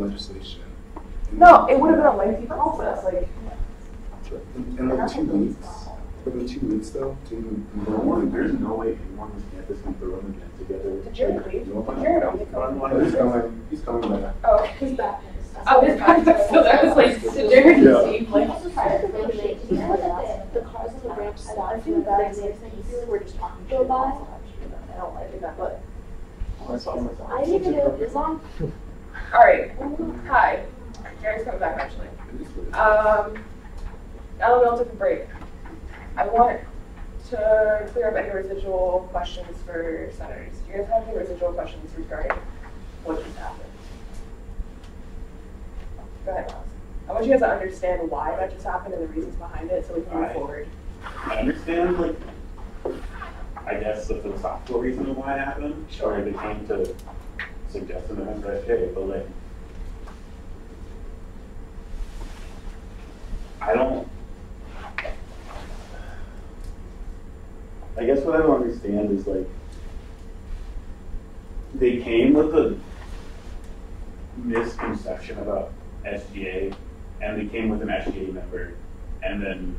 legislation. No, it would have been a lengthy process. Like, in like 2 weeks. Within 2 weeks, though, to even there's no way anyone was campus can throw them again together. did Jared leave? Jared only come. He's coming back. Oh, he's back. Oh, his back. So that was like, did Jared leave? Like, The cars on the ramp stop. I feel bad. I feel like we're just talking shit. Go by. I don't like that, but. I didn't even know it was on. All right. Hi. Jared's coming back actually. LML took a break. I want to clear up any residual questions for senators. Do you guys have any residual questions regarding what just happened? Go ahead, Ross. I want you guys to understand why that just happened and the reasons behind it so we can move forward. I understand, like, I guess the philosophical reason why it happened. Sure. Or they came to suggest an event for SGA, but like, I guess what I don't understand is like, they came with a misconception about SGA, and they came with an SGA member, and then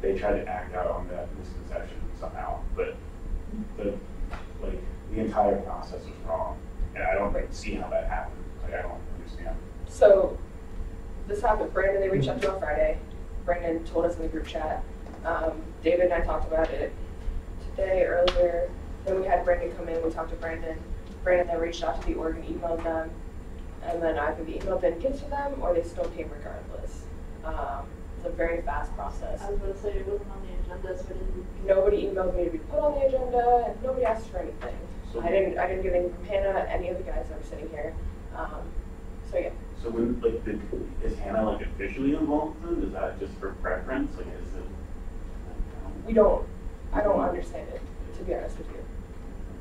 they tried to act out on that misconception somehow. But the entire process was wrong, and I don't see how that happened. Like, I don't understand. So this happened. Brandon, they reached out to you on Friday. Brandon told us in the group chat. David and I talked about it today earlier. Then we had Brandon come in. We talked to Brandon. Brandon then reached out to the org and emailed them. And then either the email didn't get to them or they still came regardless. It's a very fast process. I was going to say it wasn't on the agenda, so it didn't. Nobody emailed me to be put on the agenda, and nobody asked for anything. So I didn't get anything from Hannah, any of the guys that were sitting here. So yeah. So when is Hannah like officially involved then? Is that just for preference? Like, is it? I don't understand it, to be honest with you.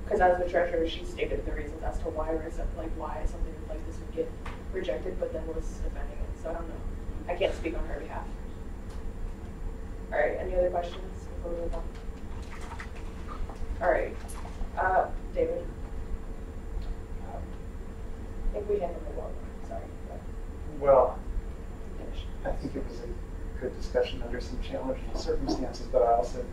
Because as the treasurer, she stated the reasons as to why why something like this would get rejected, but then was defending it. So I don't know. I can't speak on her behalf. All right. Any other questions before we move on? All right. David. I think we handled it well. Sorry. Well, I think it was a good discussion under some challenging circumstances, but I also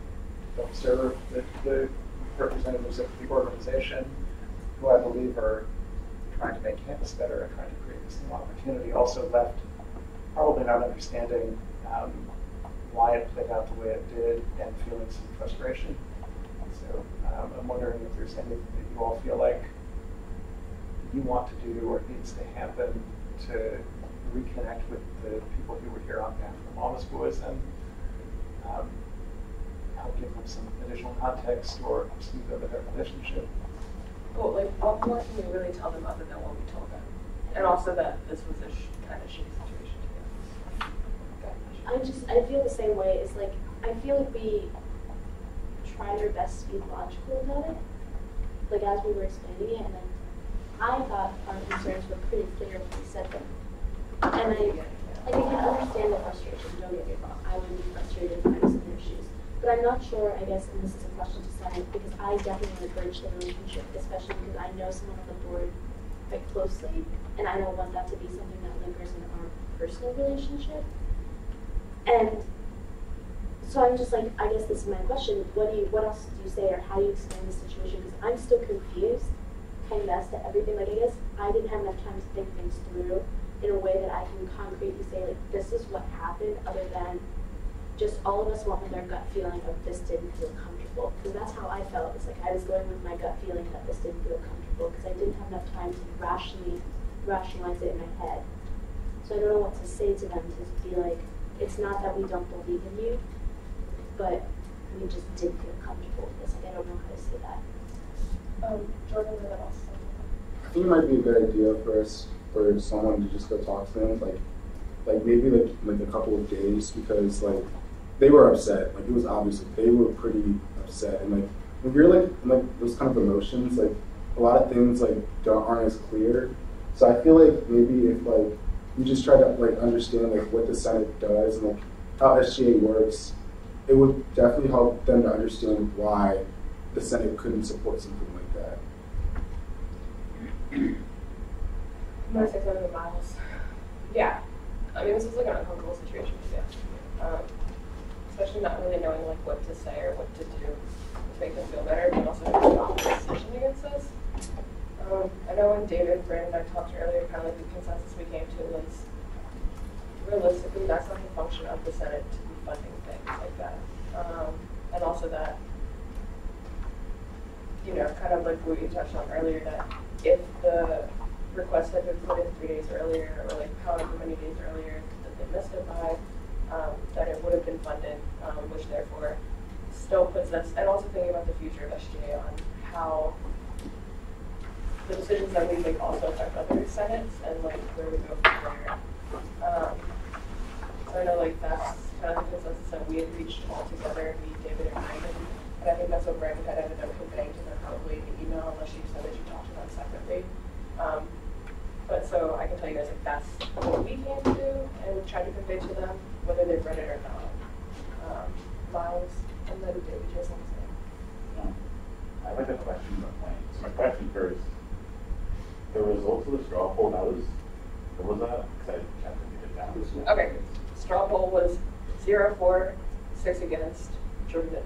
observed that the representatives of the organization, who I believe are trying to make campus better and trying to create this new opportunity, also left probably not understanding why it played out the way it did and feeling some frustration. So I'm wondering if there's anything that you all feel like you want to do or needs to happen to reconnect with the people who were here on behalf of the Mama's Boys and help give them some additional context or smooth over their relationship. Well, like, what more can we really tell them other than what we told them? And also that this was a kind of shitty situation to be. I feel the same way. It's like, I feel like we tried our best to be logical about it, like as we were explaining it, and then I thought our concerns were pretty clear when we said them. And I can understand the frustration, don't get me wrong. I would be frustrated if I was in their shoes. But I'm not sure, I guess, and this is a question to Senate, because I definitely want to bridge the relationship, especially because I know someone on the board quite closely, and I don't want that to be something that lingers in our personal relationship. And so I'm just like, I guess this is my question. What else do you say, or how do you explain the situation? Because I'm still confused, kind of as to everything. Like, I guess I didn't have enough time to think things through in a way that I can concretely say, like, this is what happened, other than just all of us went with our gut feeling of this didn't feel comfortable. Because that's how I felt. It's like I was going with my gut feeling that this didn't feel comfortable because I didn't have enough time to rationalize it in my head. So I don't know what to say to them to be like, it's not that we don't believe in you, but we just didn't feel comfortable with this. Like, I don't know how to say that. Jordan, what else? I think it might be a good idea for someone to just go talk to them, like maybe like a couple of days, because like they were upset. Like, it was obviously they were pretty upset, and like when you're like those kind of emotions, like a lot of things like aren't as clear. So I feel like maybe if like we just try to like understand like what the Senate does and like how SGA works, it would definitely help them to understand why the Senate couldn't support something like that. I'm gonna say 7 miles. Yeah, I mean, this is like an uncomfortable situation to be honest with you. Especially not really knowing like what to say or what to do to make them feel better, but also to stop the decision against us. I know when David, Brandon, and I talked earlier, kind of like the consensus we came to was realistically that's not the function of the Senate to be funding things like that. And also that, you know, kind of like what we touched on earlier, that if the request had been put in 3 days earlier, or like however many days earlier that they missed it by, that it would have been funded, which therefore still puts us, and also thinking about the future of SGA on how the decisions that we make also affect other senates and like where we go from there. So I know like that's kind of the consensus that we had reached all together, me, David, and Brandon. And I think that's what Brandon had ended up conveying to them probably in the email, unless you said that you talked to them separately. But so I can tell you guys like that's what we came to do and try to convey to them, whether they've read it or not. Miles, and then David, you have something to say? I have like a question about plans. So my question first, the results of the straw poll, what was that? Because I have to get it down. Okay, straw poll was 0-4, 6 against, Jordan did 4%,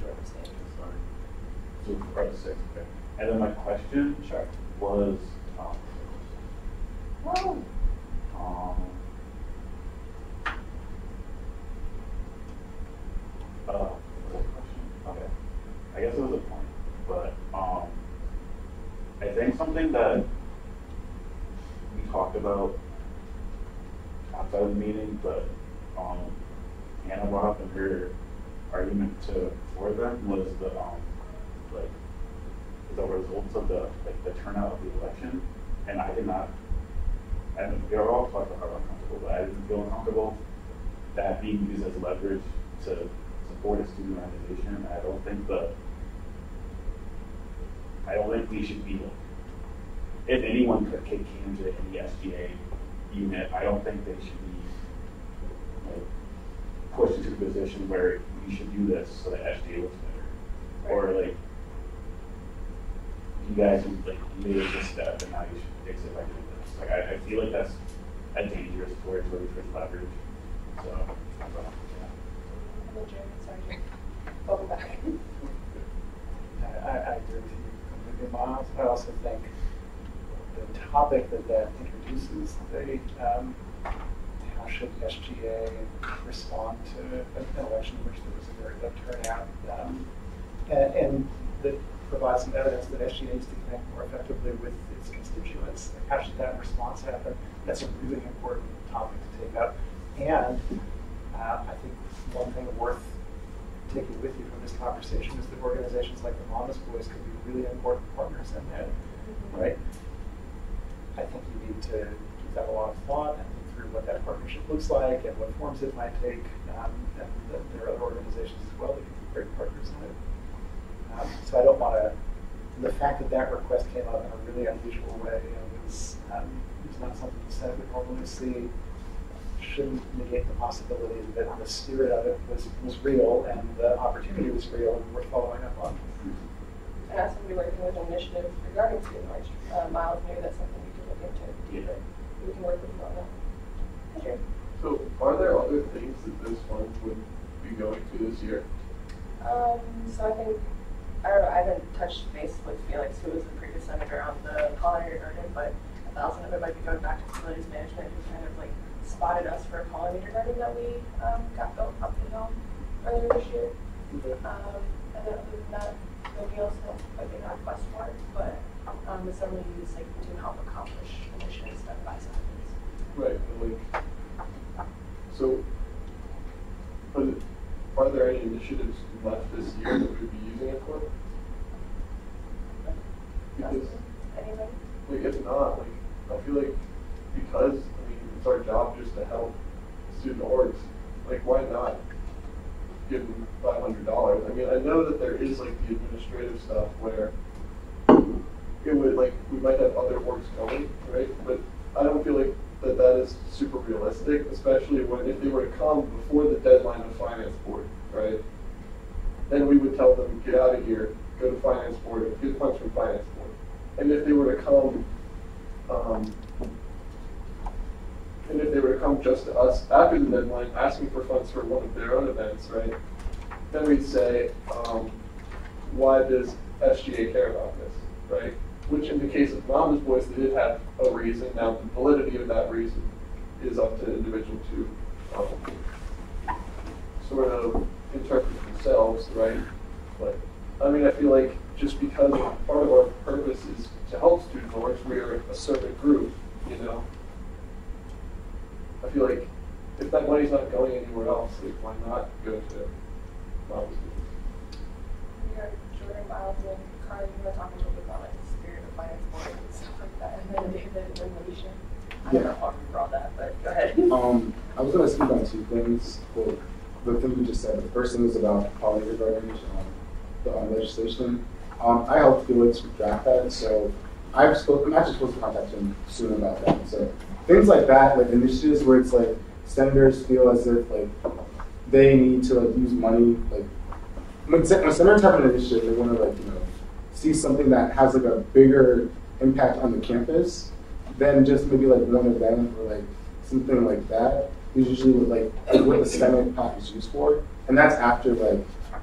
Jordan abstained. So 4 out of 6, okay. And then my question was, what was the question? Okay. I guess it was a point, but I think something that we talked about outside of the meeting, but Hannah brought up in her argument for them was the results of the turnout of the election, and I did not. And we are all talking about how uncomfortable, but I didn't feel uncomfortable that being used as leverage to support a student organization. I don't think we should be, if anyone could kick cans at any SGA unit, I don't think they should be pushed into a position where you should do this so that SGA looks better. Or like, you guys made a misstep and now you should fix it by doing this. Like, I feel like that's a dangerous towards leverage. So, Hello, Jeremy. Sorry, Jeremy. Welcome back. I agree with you completely, Miles. I also think the topic that introduces the how should SGA respond to an election in which there was a very low turnout, and that provides some evidence that SGA needs to connect more effectively with its constituents. Like, how should that response happen? That's a really important topic to take up. And I think one thing worth taking with you from this conversation is that organizations like the Mama's Boys could be really important partners in that, right? I think you need to give that a lot of thought and think through what that partnership looks like and what forms it might take. And there are other organizations as well that could be great partners in it. So I don't want to, the fact that that request came up in a really unusual way was not something the Senate would normally see, shouldn't negate the possibility that the spirit of it was real and the opportunity was real and worth following up on. And as somebody working with an initiative regarding student march, Miles, maybe that's something we could look into deeper. We can work with you on that. Sure. So are there other things that this fund would be going to this year? So I think, I don't know, I haven't touched base with Felix, who was the previous senator on the pollinator garden, but 1,000 of it might be going back to facilities management, who kind of like spotted us for a pollinator garden that we got built up the hill earlier this year. And then other than that, maybe else might be a request for it, but it's only used like to help accomplish initiatives done by senators. Right, but like, so are there any initiatives left this year that we would be using it for? Because, Anybody? like, if not, like, I feel like because, I mean, it's our job just to help student orgs, like, why not give them $500? I mean, I know that there is, like, the administrative stuff where it would, like, we might have other orgs going, right? But I don't feel like that is super realistic, especially when if they were to come before the deadline of finance board, right? Then we would tell them, get out of here, go to finance board, get funds from finance board. And if they were to come come just to us after the deadline asking for funds for one of their own events, right? Then we'd say, why does SGA care about this, right? Which in the case of Mama's Boys, they did have a reason. Now the validity of that reason is up to individuals to sort of interpret themselves, right? But I mean, I feel like just because part of our purpose is to help student orgs, we are a servant group, you know? I feel like if that money's not going anywhere else, like, why not go to Mama's Boys? We heard Jordan, Miles, and Carly, you were talking a little bit about like the spirit of finance board and stuff like that, and then David and Alicia. I don't know if I'll for all that, but go ahead. I was going to speak on two things. Well, the thing we just said, the first thing was about Polly regarding the legislation. I helped Felix draft that, so I'm actually supposed to contact him soon about that. So things like that, like initiatives where it's like senators feel as if like they need to like use money, like when senators have an initiative, they want to like see something that has like a bigger impact on the campus than just maybe like one event or like something like that. Is usually what the Senate PAC is used for, and that's after like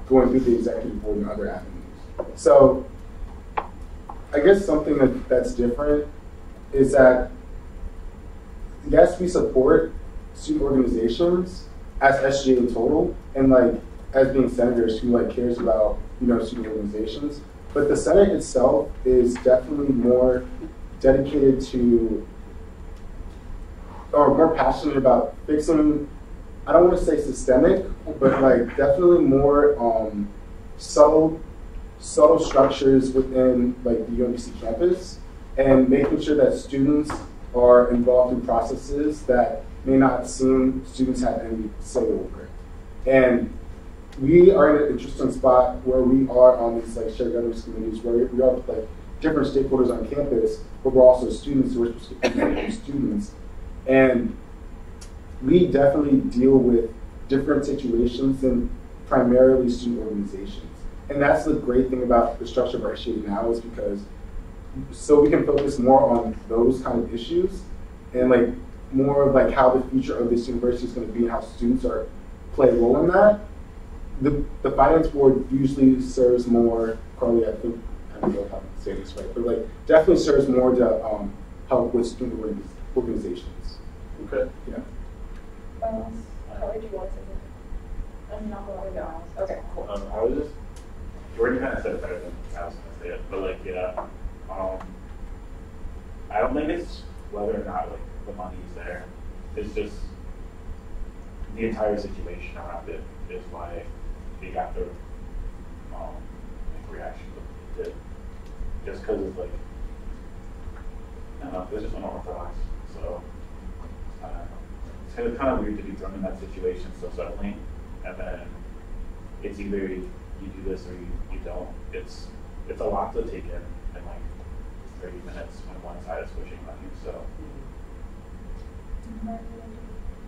going through the executive board and other avenues. So I guess something that's different is that yes, we support student organizations as SGA in total, and like as being senators who like cares about student organizations, but the Senate itself is definitely more dedicated to or more passionate about fixing, I don't want to say systemic, but like definitely more subtle structures within like the UMBC campus, and making sure that students are involved in processes that may not seem students have any say over. And we are in an interesting spot where we are on these like shared governance committees where we are with like different stakeholders on campus, but we're also students who are students. And we definitely deal with different situations than primarily student organizations. And that's the great thing about the structure of our SGA now, is because so we can focus more on those kind of issues and like more of like how the future of this university is going to be and how students are play a role in that. The finance board usually serves more, Carly, I think, I don't know how to say this right, but like definitely serves more to help with student organizations. Okay. Yeah. Carly, do you want to say something? I'm not going to go. Okay, cool. I was just, Jordan kind of said it better than I was going to say it, but like, yeah, I don't think it's whether or not like the money's there. It's just the entire situation around it is why they got the reaction that they did. Just because it's like, I don't know, it's just unorthodox. So it's kind of weird to be thrown in that situation so suddenly, and then it's either you do this or you don't. It's a lot to take in like 30 minutes when one side is pushing on you. So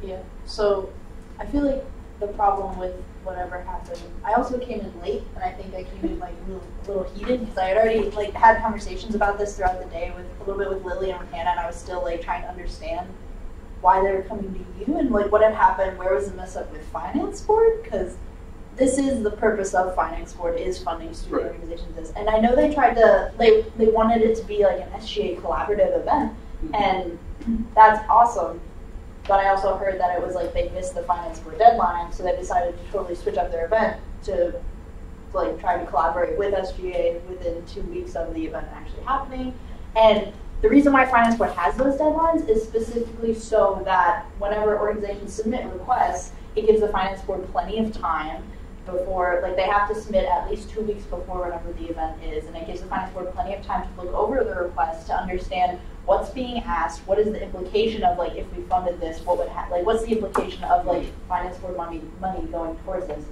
yeah. So I feel like the problem with whatever happened, I also came in late, and I think I came in like a little heated because I had already like had conversations about this throughout the day with a little bit with Lily and with Hannah, and I was still like trying to understand why they were coming to you and like what had happened, where was the mess up with finance board, because this is the purpose of finance board, is funding student organizations. And I know they tried to, they wanted it to be like an SGA collaborative event, and that's awesome. But I also heard that it was like they missed the finance board deadline, so they decided to totally switch up their event to like try to collaborate with SGA within 2 weeks of the event actually happening. And the reason why finance board has those deadlines is specifically so that whenever organizations submit requests, it gives the finance board plenty of time before, like they have to submit at least 2 weeks before whenever the event is, and it gives the finance board plenty of time to look over the request to understand what's being asked, what is the implication of like if we funded this, what would like what's the implication of like finance board money going towards this.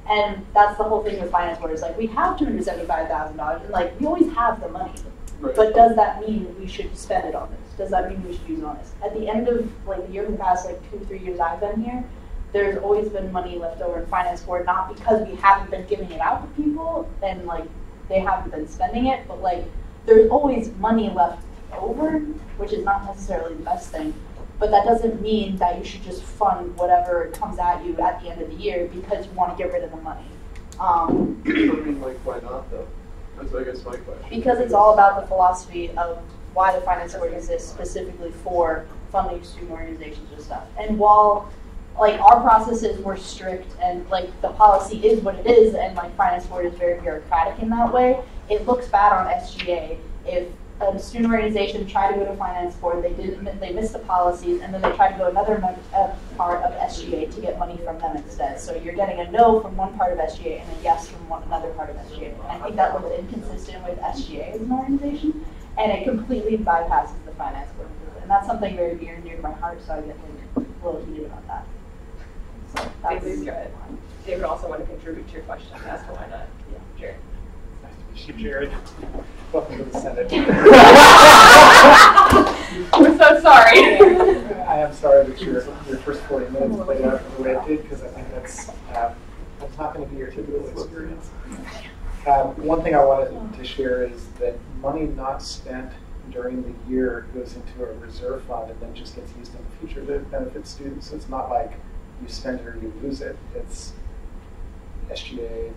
And that's the whole thing with finance board, is like we have $275,000 and like we always have the money. Right. But does that mean we should spend it on this? Does that mean we should use it on this? At the end of like the year, the past like 2 or 3 years I've been here, there's always been money left over in finance board, not because we haven't been giving it out to people and like they haven't been spending it, but like there's always money left over, which is not necessarily the best thing. But that doesn't mean that you should just fund whatever comes at you at the end of the year because you want to get rid of the money. I mean, like, why not though? That's, I guess, my question. Because it's all about the philosophy of why the finance board exists specifically for funding student organizations and stuff. And while like our processes were strict and like the policy is what it is and like finance board is very bureaucratic in that way, it looks bad on SGA if a student organization tried to go to finance board, they missed the policies, and then they tried to go another part of SGA to get money from them instead. So you're getting a no from one part of SGA and a yes from another part of SGA. And I think that looks inconsistent with SGA as an organization, and it completely bypasses the finance board. And that's something very near and dear to my heart, so I get like, a little heated about that. So that's good. David also wanted to contribute to your question as to why not. Yeah. Jared. Nice to meet you, Jared. Welcome to the Senate. I'm so sorry. I am sorry that your first 40 minutes played out the way it did, because I think that's not going to be your typical experience. One thing I wanted to share is that money not spent during the year goes into a reserve fund and then just gets used in the future to benefit students. So it's not like you spend it or you lose it. It's SGA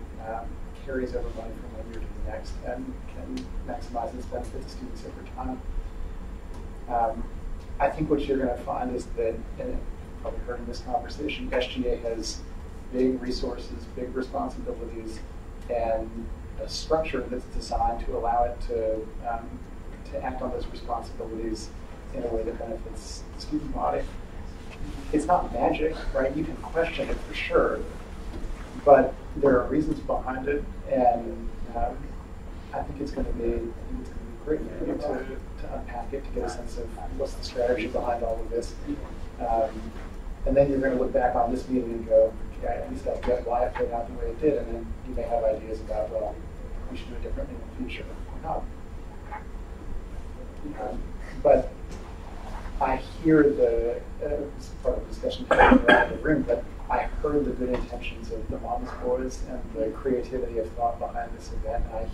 carries over money from one year to the next and can maximize its benefit to students over time. I think what you're going to find is that, and you've probably heard in this conversation, SGA has big resources, big responsibilities, and a structure that's designed to allow it to act on those responsibilities in a way that benefits the student body. It's not magic, right? You can question it for sure, but there are reasons behind it, and I think it's going to be great for you to unpack it, to get a sense of what's the strategy behind all of this. And then you're going to look back on this meeting and go, yeah, at least I get why it played out the way it did, and then you may have ideas about, well, we should do it differently in the future, or not. But I hear this is part of the discussion around the room, but I heard the good intentions of the Mama's Boys and the creativity of thought behind this event, and I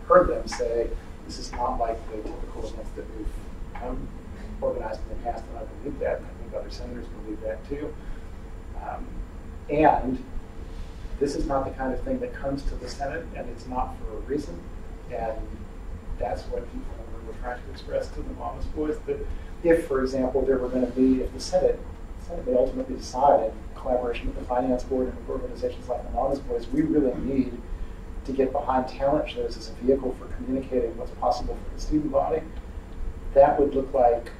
heard them say, this is not like the typical events that we've organized in the past, and I believe that, and I think other senators believe that too. And this is not the kind of thing that comes to the Senate, and it's not for a reason, and that's what people were trying to express to the Mama's Boys, that if, for example, there were going to be, if the Senate may ultimately decide in collaboration with the Finance Board and with organizations like the Mama's Boys, we really need to get behind talent shows as a vehicle for communicating what's possible for the student body. That would look like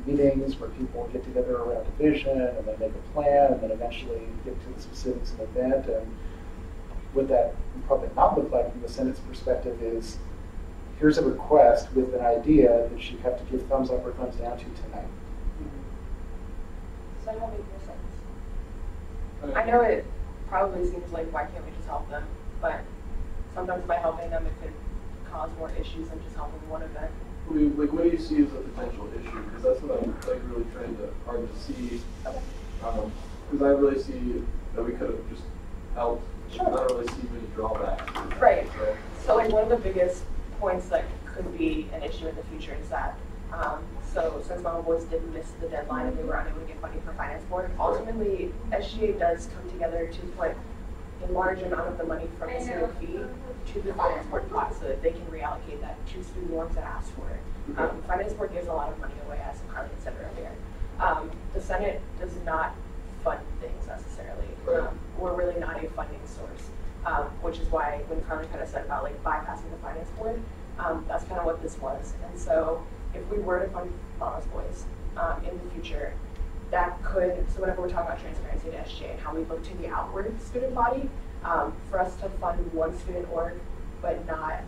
meetings where people get together around a vision and then make a plan and then eventually get to the specifics of the event. And what that would probably not look like from the Senate's perspective is, here's a request with an idea that you have to give thumbs up or thumbs down to tonight. Does that make more sense? I know it probably seems like, why can't we just help them? But sometimes by helping them, it could cause more issues than just helping one event. Like, what do you see as a potential issue? Because that's what I'm like really hard to see. Because I really see that we could have just helped. Sure. I don't really see many drawbacks. Right. So like one of the biggest points that could be an issue in the future is that so since Mama Boys did miss the deadline and they were unable to get funding for Finance Board, ultimately SGA does come together to put a large amount of the money from the student fee to the Finance Board pot so that they can reallocate that to student loans that ask for it. Finance Board gives a lot of money away, as Carly said earlier. The Senate does not fund things necessarily. We're really not a funding source, which is why when Carly kind of said about like bypassing the Finance Board, that's kind of what this was. And so if we were to fund Mama's Boys in the future, that could, so whenever we're talking about transparency to SGA and how we look to the outward student body, for us to fund one student org, but not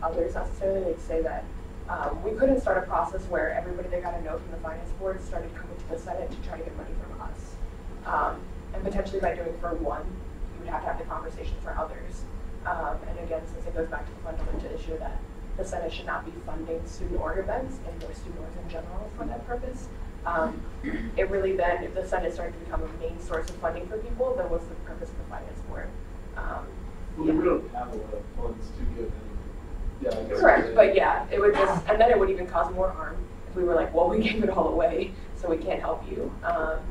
others necessarily, like say that we couldn't start a process where everybody that got a no from the Finance Board started coming to the Senate to try to get money from us. And potentially by doing for one, you would have to have the conversation for others. And again, since it goes back to the fundamental issue that the Senate should not be funding student org events and or student orgs in general for that purpose, it really then, if the Senate started to become a main source of funding for people, then what's the purpose of the Finance Board? We don't have a lot of funds to give anything. Yeah, I guess. Correct, but yeah, it would just, and then it would even cause more harm if we were like, well, we gave it all away, so so we can't help you.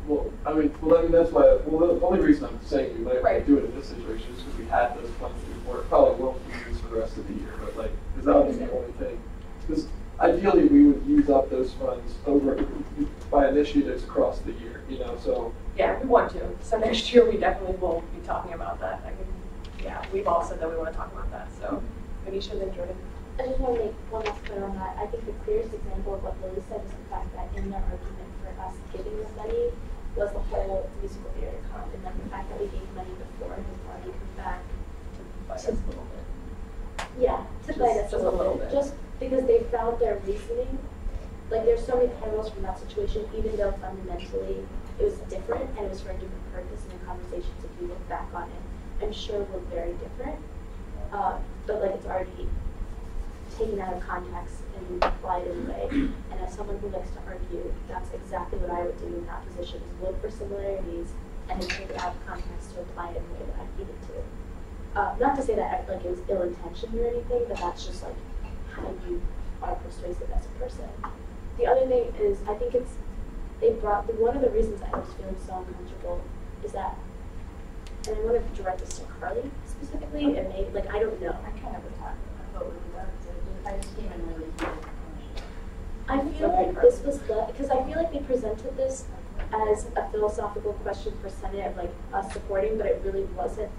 Well, I mean, that's why. Well, the only reason I'm saying we might Right. do it in this situation is because we had those funds before. It probably won't be used for the rest of the year, but like, because that would be the only thing. Because ideally, we would use up those funds over by initiatives across the year. You know, so. Yeah, we want to. So next year we definitely will be talking about that. I mean, yeah, we've all said that we want to talk about that. So, Manisha, then Jordan. I just want to make one last point on that. I think the clearest example of what Lily said is the fact that in the argument for us giving the money was the whole musical theater comp, and then the fact that we gave money before and has already come back Just a little bit. to bite us Just a little bit. Just because they found their reasoning. Like there's so many parallels from that situation, even though fundamentally it was different and it was for a different purpose, and the conversations, if you look back on it, I'm sure were very different. But like it's already taken out of context and applied in a way. And as someone who likes to argue, that's exactly what I would do in that position, is look for similarities and then take it out of context to apply it in a way that I needed to. Not to say that like it was ill-intentioned or anything, but that's just like how you are persuasive as a person. The other thing is, I think one of the reasons I was feeling so uncomfortable is that, and I want to direct this to Carly specifically, and maybe, like, I don't know. I kind of attacked it. I thought we were done. I just came in really good. I feel like this was because I feel like they presented this as a philosophical question for Senate, like us supporting, but it really wasn't.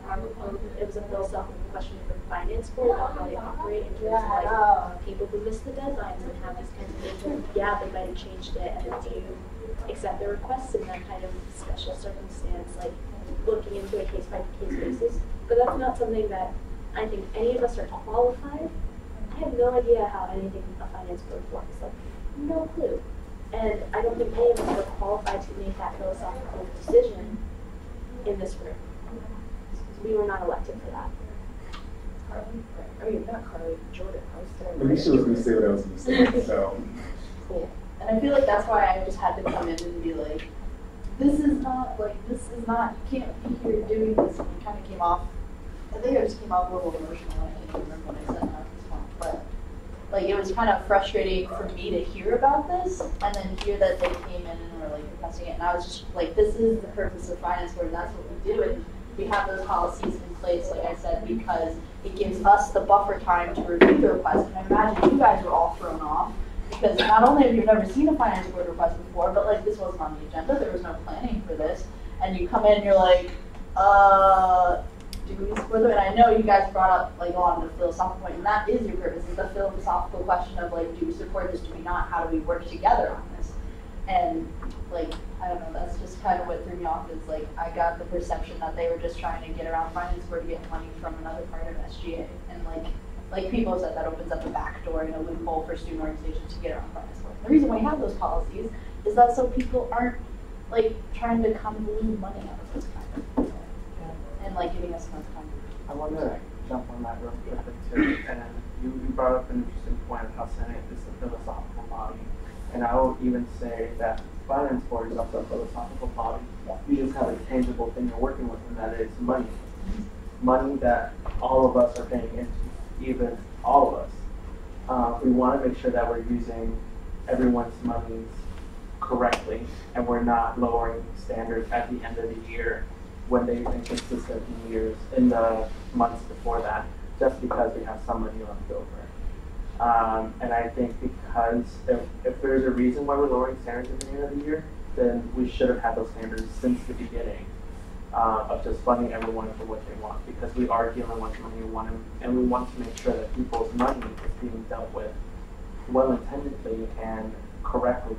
It was a philosophical question for the finance board about how they operate in terms of like people who miss the deadlines and have these kinds of things. And yeah, they might have changed it, and then do you accept their requests in that kind of special circumstance, like looking into a case by case basis? But that's not something that I think any of us are qualified. I have no idea how anything a finance board works. Like, no clue. And I don't think any of us are qualified to make that philosophical decision in this room. We were not elected for that. Carly? I mean, not Carly, Jordan. I was staring At least she was going to say what I was going to say. So. Cool. And I feel like that's why I just had to come in and be like, you can't be here doing this. And it kind of came off, I think I just came off a little emotional. I can't even remember what I said now at this point. But like, it was kind of frustrating for me to hear about this and then hear that they came in and were like requesting it. And I was just like, this is the purpose of finance board, and that's what we do. And we have those policies in place, like I said, because it gives us the buffer time to review the request. And I imagine you guys were all thrown off because not only have you never seen a finance board request before, but like this wasn't on the agenda. There was no planning for this. And you come in and you're like, do we support them? And I know you guys brought up like a lot of the philosophical point, and that is your purpose, is the philosophical question of like, do we support this, do we not, how do we work together on this? And like, I don't know, that's just kind of what threw me off, is like, I got the perception that they were just trying to get around finance board to get money from another part of SGA. And like people said, that opens up a back door and a loophole for student organizations to get around finance board. The reason we have those policies is that so people aren't like trying to convolute money out of this kind of thing. And like giving us enough time. I want to jump on that real quickly too. And you brought up an interesting point of how Senate is a philosophical body. And I will even say that finance board is also a philosophical body. You just have a tangible thing you're working with, and that is money. Money that all of us are paying into, even all of us. We want to make sure that we're using everyone's monies correctly, and we're not lowering standards at the end of the year when they've been consistent in the months before that, just because we have some money left over. And I think because if there's a reason why we're lowering standards at the end of the year, then we should have had those standards since the beginning of just funding everyone for what they want, because we are dealing with money and we want to make sure that people's money is being dealt with well-intendedly and correctly,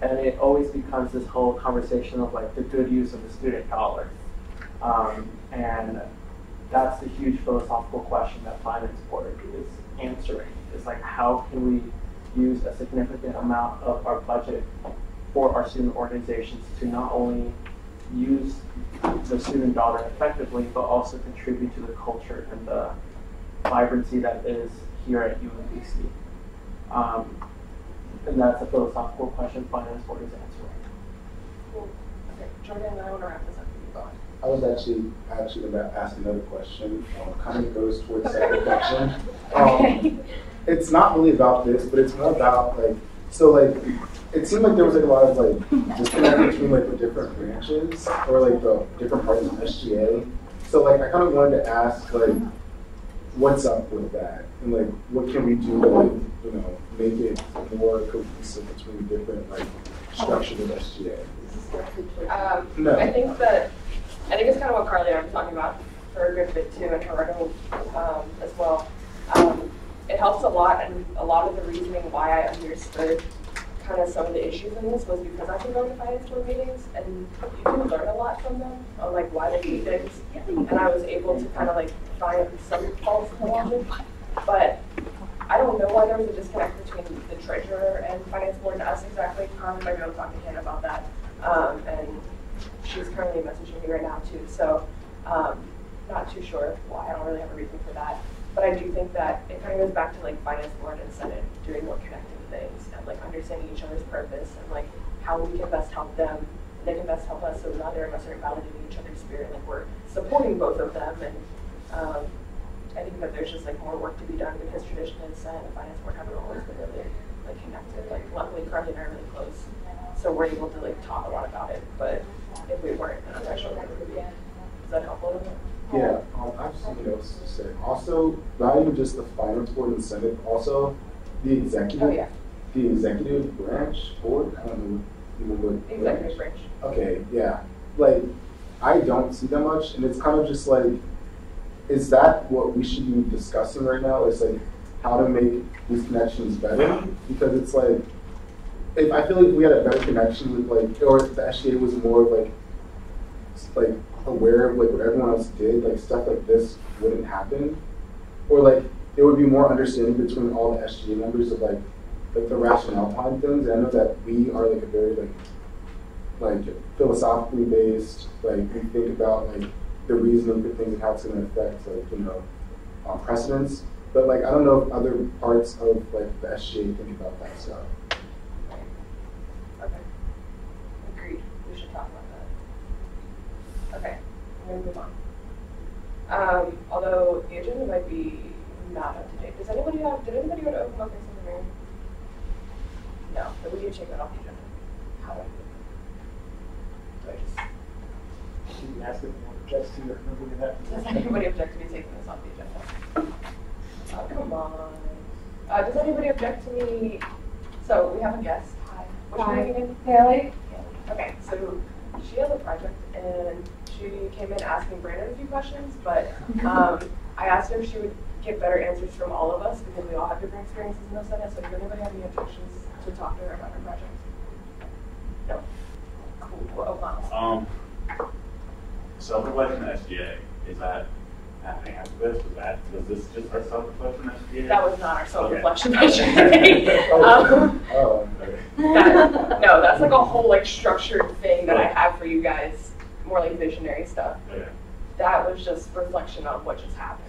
and it always becomes this whole conversation of like the good use of the student dollar. And that's the huge philosophical question that finance board is answering. It's like, how can we use a significant amount of our budget for our student organizations to not only use the student dollar effectively, but also contribute to the culture and the vibrancy that is here at UMBC. And that's a philosophical question finance board is answering. Cool. Okay, Jordan, I want to wrap this up with you. Go on. I was actually going to ask another question. Kind of goes towards that reflection. Okay. It's not really about this, but it's more about like, so like it seemed like there was like a lot of like disconnect between like the different branches or like the different parts of SGA. So like I kind of wanted to ask like, what's up with that, and like what can we do to like, you know, make it more cohesive between different like structures of SGA? No. I think it's kind of what Carly and I were talking about for a good bit too, and Gerardo as well. It helps a lot, and a lot of the reasoning why I understood kind of some of the issues in this was because I've been going to finance board meetings, and you can learn a lot from them on like why they do things, and I was able to kind of like find some faults in the logic, but I don't know why there was a disconnect between the treasurer and finance board and us exactly. Carly might be able to talk to Hannah about that, and she's currently messaging me right now too, so not too sure why. I don't really have a reason for that. But I do think that it kind of goes back to like finance board and Senate doing more connecting things and like understanding each other's purpose and like how we can best help them, and they can best help us. So neither of us are validating each other's spirit. Like we're supporting both of them, and I think that there's just like more work to be done because traditionally Senate and finance board haven't always been really like connected. Like luckily Carly and I are really close, so we're able to like talk a lot about it. But if we weren't, I'm not sure what it would be. Does that help a little bit? Yeah, I have something else to say. Also, not even just the finance board and Senate, also the executive. Oh, yeah. The executive branch board. I don't know even what Executive branch. Okay, yeah. Like, I don't see that much, and it's kind of just like, is that what we should be discussing right now? Is like how to make these connections better? Because it's like, if I feel like if we had a better connection with like, or if the SGA was more like aware of like what everyone else did, like stuff like this wouldn't happen, or like there would be more understanding between all the SGA members of like the rationale behind things. And I know that we are like a very like philosophically based, like we think about like the reasoning for things and how it's going to affect like, you know, precedents. But like I don't know if other parts of like the SGA think about that stuff. Okay. Agreed. We should talk about that. Okay. I'm going to move on. Although the agenda might be not up to date. Did anybody go to open up in the room? No, but we need to check that off the agenda. How do I just... You can ask if anyone objects to it, removing that. Does anybody object to me taking this off the agenda? Oh, come on. Does anybody object to me? So we have a guest. Hi. What's your name again? Haley. Okay, so she has a project and she came in asking Brandon a few questions, but I asked her if she would get better answers from all of us because we all have different experiences in the Senate. So does anybody have any objections to talk to her about her project? No. Cool. Well, O'Connell. Self-reflection SGA, is that happening after this? Was this just our self-reflection SGA? That was not our self-reflection Okay. SGA. Okay. No, that's like a whole like structured thing that I have for you guys, more like visionary stuff. Okay. That was just reflection on what just happened.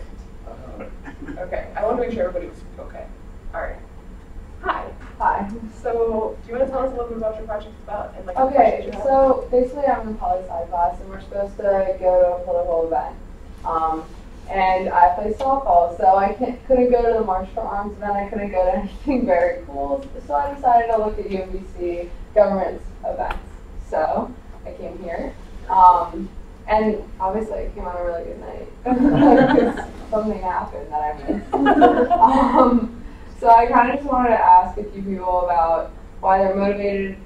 Okay, I want to make sure everybody was okay. All right. Hi. Hi. So, do you want to tell us a little bit about your project about and like the Okay, questions you have? so basically I'm in poli sci class and we're supposed to go to a political event. And I play softball, so I couldn't go to the March for Arms event, I couldn't go to anything very cool, so I decided to look at UMBC government's events. So I came here, and obviously I came on a really good night, because something happened that I missed. So I kind of just wanted to ask a few people about why they're motivated,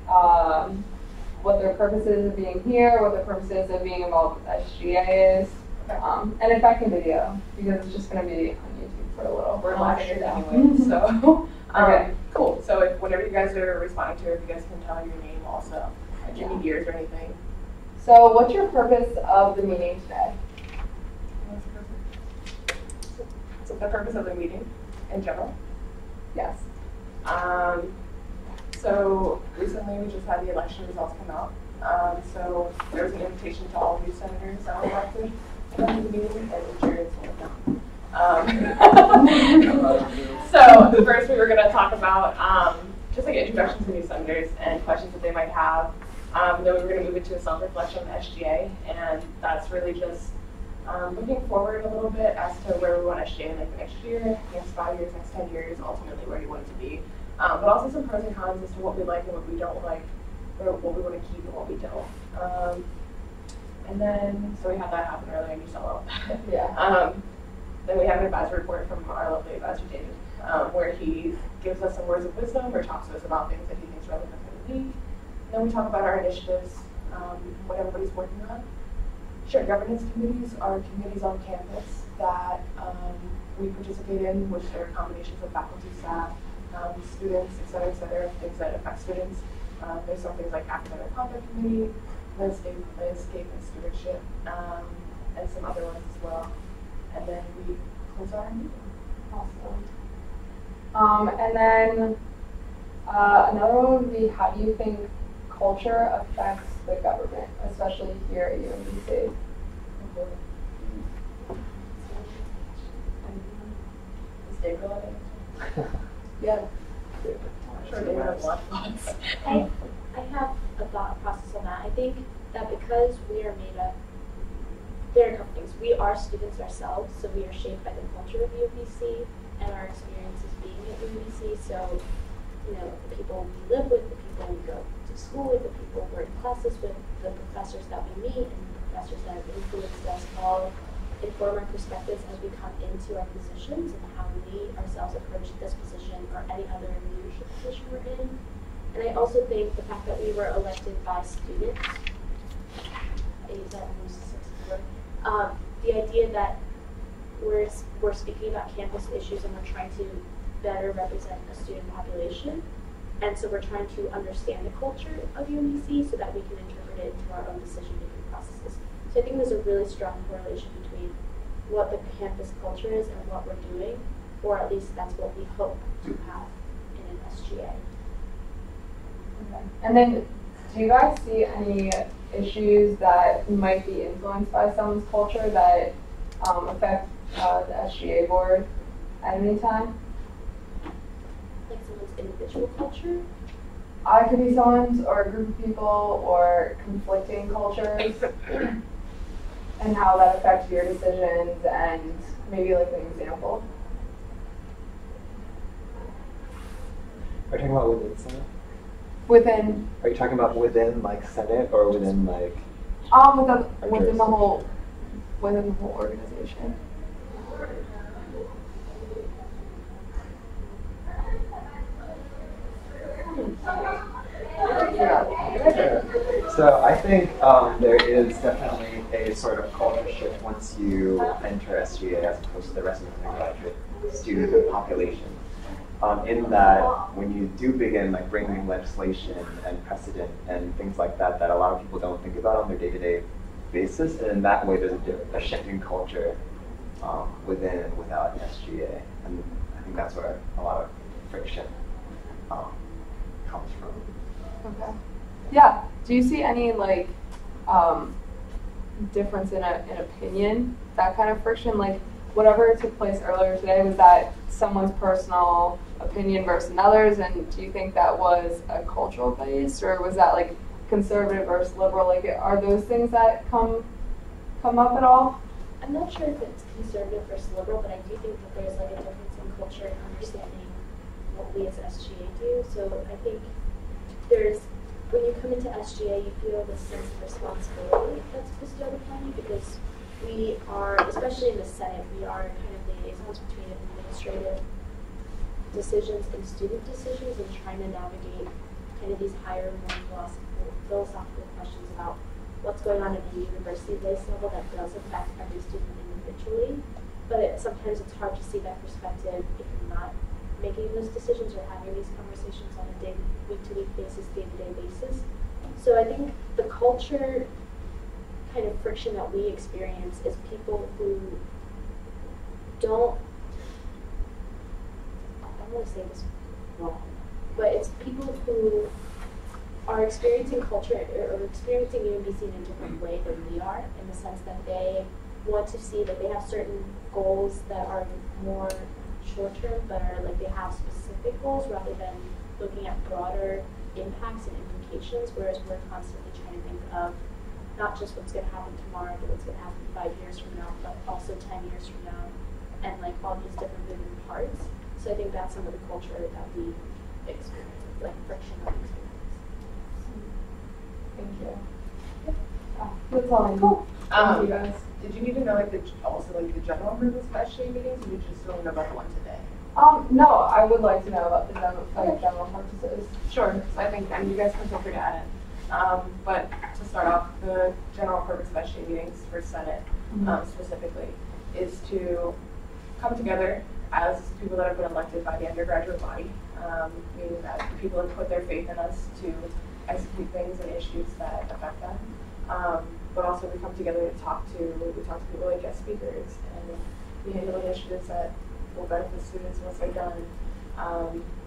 what their purpose is of being here, what their purpose is of being involved with SGA is. And if I can video, because it's just going to be on YouTube for a little. We're live streaming anyway, so Okay. Cool. So if whenever you guys are responding to it, if you guys can tell your name also, like you need ears or anything. So what's your purpose of the meeting today? What's the purpose? So the purpose of the meeting in general. Yes. So recently we just had the election results come out. So there was an invitation to all of you senators that were elected to come to the meeting, and Jared's one of them. So first we were going to talk about just like introductions to new senators and questions that they might have. Then we were going to move into a self-reflection on the SGA, and that's really just looking forward a little bit as to where we want SGA like the next year, next 5 years, next 10 years, ultimately where you want it to be. but also some pros and cons as to what we like and what we don't like, or what we want to keep and what we don't. And then, so we had that happen earlier, and you saw all of that. Yeah. Then we have an advisory report from our lovely advisor, David, where he gives us some words of wisdom or talks to us about things that he thinks relevant for the week. Then we talk about our initiatives, what everybody's working on. Shared governance committees are committees on campus that we participate in, which are combinations of faculty, staff, students, et cetera, things that affect students. There's some things like academic conduct committee, landscape and stewardship, and some other ones as well. And then we close our meeting. Awesome. And then another one would be, how do you think culture affects the government, especially here at UMBC? Is Dave related? Yeah. I'm sure Dave has a lot of thoughts. I have a thought process on that. I think that because we are made up, there are a couple things. We are students ourselves, so we are shaped by the culture of UMBC and our experiences being at UMBC. So, you know, the people we live with, the people we go to school with, the people we're in classes with, the professors that we meet, and the professors that have influenced us all inform our perspectives as we come into our positions and how we ourselves approach this position or any other leadership position we're in. And I also think the fact that we were elected by students, I use that in most word, the idea that we're speaking about campus issues and we're trying to better represent a student population. And so we're trying to understand the culture of UMBC so that we can interpret it into our own decision-making processes. So I think there's a really strong correlation between what the campus culture is and what we're doing, or at least that's what we hope to have in an SGA. Okay. And then, do you guys see any issues that might be influenced by someone's culture that affect the SGA board at any time? Like someone's individual culture? It could be someone's or a group of people or conflicting cultures and how that affects your decisions, and maybe like an example. Are you talking about within Senate? Within Are you talking about within like Senate or within like? within the whole organization. So I think there is definitely a sort of culture shift once you enter SGA as opposed to the rest of the undergraduate student population. In that when you do begin like bringing legislation and precedent and things like that that a lot of people don't think about on their day-to-day basis, and in that way there's a shifting culture within and without SGA, and I think that's where a lot of friction comes from. Okay. Yeah. Do you see any like difference in opinion? That kind of friction, like whatever took place earlier today, was that someone's personal opinion versus another's? And do you think that was a cultural based, or was that like conservative versus liberal? Like, are those things that come up at all? I'm not sure if it's conservative versus liberal, but I do think that there's like a difference in culture and understanding what we as SGA do. So I think when you come into SGA, you feel this sense of responsibility that's bestowed upon you, because we are, especially in the Senate, we are kind of liaisons between administrative decisions and student decisions, and trying to navigate kind of these higher, more philosophical questions about what's going on at the university-based level that does affect every student individually. But sometimes it's hard to see that perspective if you're not making those decisions or having these conversations on a week-to-week basis, day-to-day basis. So I think the culture kind of friction that we experience is people who don't, I want to say this wrong, but it's people who are experiencing culture or experiencing UMBC in a different way than we are, in the sense that they want to see that they have certain goals that are more short-term, but are like they have specific goals rather than looking at broader impacts and implications, whereas we're constantly trying to think of not just what's going to happen tomorrow, but what's going to happen 5 years from now, but also 10 years from now, and like all these different moving parts. So I think that's some of the culture that we experience, like frictional experience. Thank you. That's all I need. Cool. Thank you guys. Did you need to know like also like the general purpose SGA meetings, or did you just want to know about the one today? No, I would like to know about the general purposes. Sure. So I think, and you guys can feel free to add in. But to start off, the general purpose of SGA meetings for Senate specifically is to come together as people that have been elected by the undergraduate body, meaning that people have put their faith in us to execute things and issues that affect them. But also we come together to talk to people like guest speakers, and we handle initiatives that will benefit students once they're done.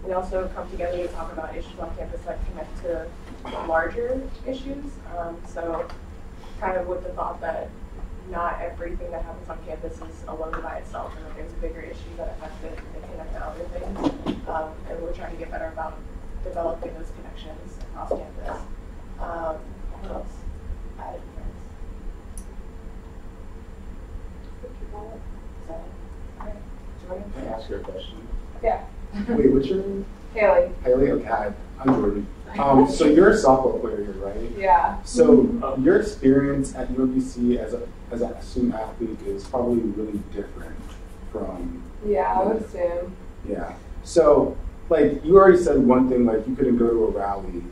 We also come together to talk about issues on campus that connect to larger issues. So kind of with the thought that not everything that happens on campus is alone by itself, and that there's bigger issues that affect it and connect to other things. And we're trying to get better about developing those connections across campus. What else? Added friends. Okay. Jordan? Can I ask you a question? Yeah. Wait, what's your name? Haley. Haley? Okay, I'm Jordan. So you're a softball player here, right? Yeah. So your experience at UMBC as a student athlete is probably really different from. Yeah, I would assume. Yeah. So like you already said one thing, like you couldn't go to a rally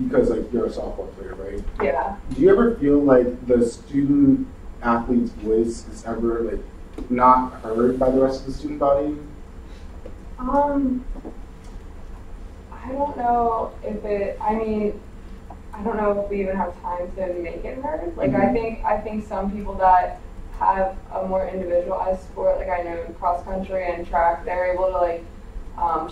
because like you're a softball player, right? Yeah. Do you ever feel like the student athlete's voice is ever like not heard by the rest of the student body? I don't know if it, I mean, I don't know if we even have time to make it heard. Like, I think some people that have a more individualized sport, like I know in cross country and track, they're able to like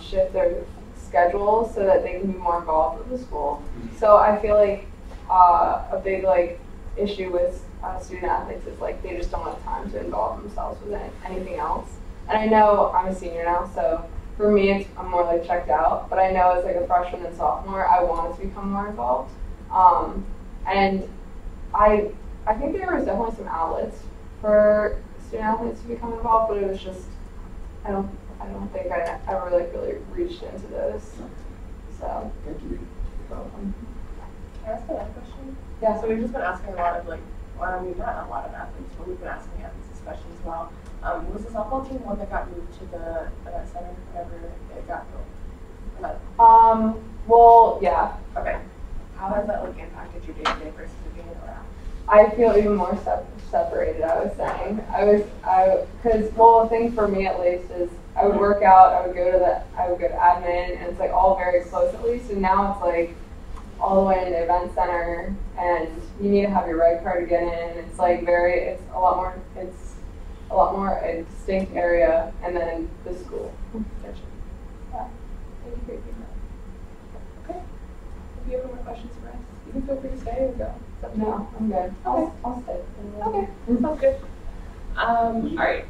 shift their schedule so that they can be more involved with the school. So I feel like a big like issue with student athletes is like they just don't have time to involve themselves with anything else. And I know I'm a senior now, so for me, I'm more like checked out, but I know as like a freshman and sophomore, I wanted to become more involved. And I think there was definitely some outlets for student athletes to become involved, but it was just, I don't think I ever like really reached into those. So. Thank you. Can I ask another question? Yeah. So we've just been asking a lot of like, well, I mean, not a lot of athletes, but we've been asking athletes this question as well. Was the softball team one that got moved to the event center whenever it got built? Well, yeah. Okay. How has that like impacted your day-to-day versus being around? I feel even more separated, I was saying. Because the thing for me at least is I would work out, I would go to admin, and it's like all very close at least, and now it's like all the way in the event center, and you need to have your reg card to get in. It's like it's a lot more a distinct area, and then the school. Gotcha. Yeah. Thank you for your feedback. Okay. If you have any more questions for us, you can feel free to stay or go. It's up to you. No, I'm good. I'll stay. Okay, sounds good. All right.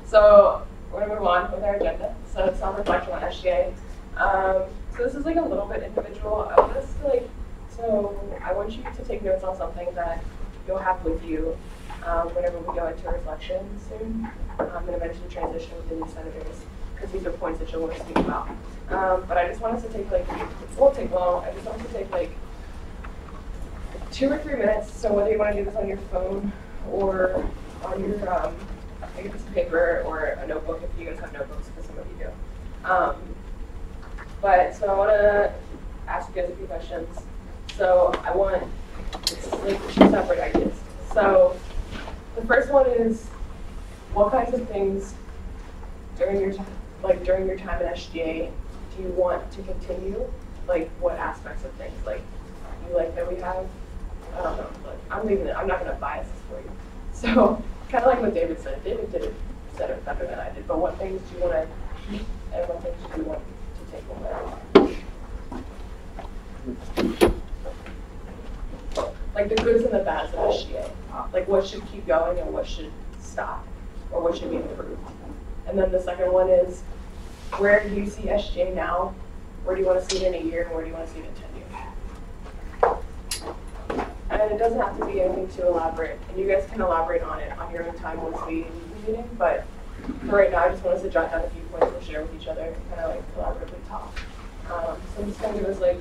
So we're gonna move on with our agenda. So it's on reflection on SGA. So this is like a little bit individual. I want us to I want you to take notes on something that you'll have with you whenever we go into reflection soon, and eventually transition with the new senators, because these are points that you'll want to speak about. But I just want us to take it won't take long. I just want us to take 2 or 3 minutes. So whether you want to do this on your phone or on your like a piece of paper or a notebook, if you guys have notebooks, because some of you do. So I want to ask you guys a few questions. So it's like 2 separate ideas. So the first one is, what kinds of things during your time at SGA do you want to continue? Like what aspects of things? Like you like that we have? I don't know. Like I'm not going to bias this for you. So kind of like what David said. David said it better than I did. But what things do you want to keep, and what things do you want to take away? Like the goods and the bads of SGA. Like what should keep going and what should stop, or what should be improved. And then the second one is, where do you see SGA now? Where do you want to see it in a year, and where do you want to see it in 10 years? And it doesn't have to be anything too elaborate, and you guys can elaborate on it on your own time once we leave the meeting. But for right now, I just want us to jot down a few points and share with each other, and kind of like collaboratively talk. So I'm just gonna give us like,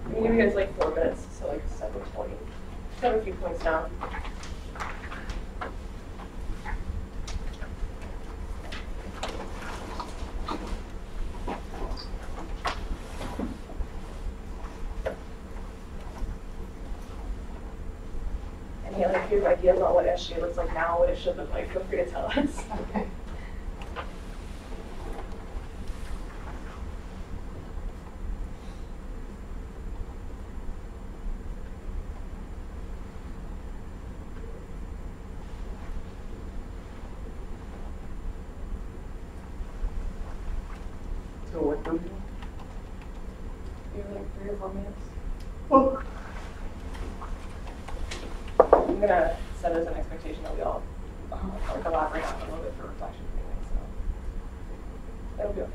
I'm gonna give you guys like 4 minutes, so like 7:20. Just have a few points down. And yeah, like if you have ideas on what SGA looks like now, what it should look like, feel free to tell us. Okay. So what number? You have like 3 or 4 minutes. Well, I'm gonna set as an expectation that we all like elaborate on it a little bit for reflection anyway, so that'll be okay.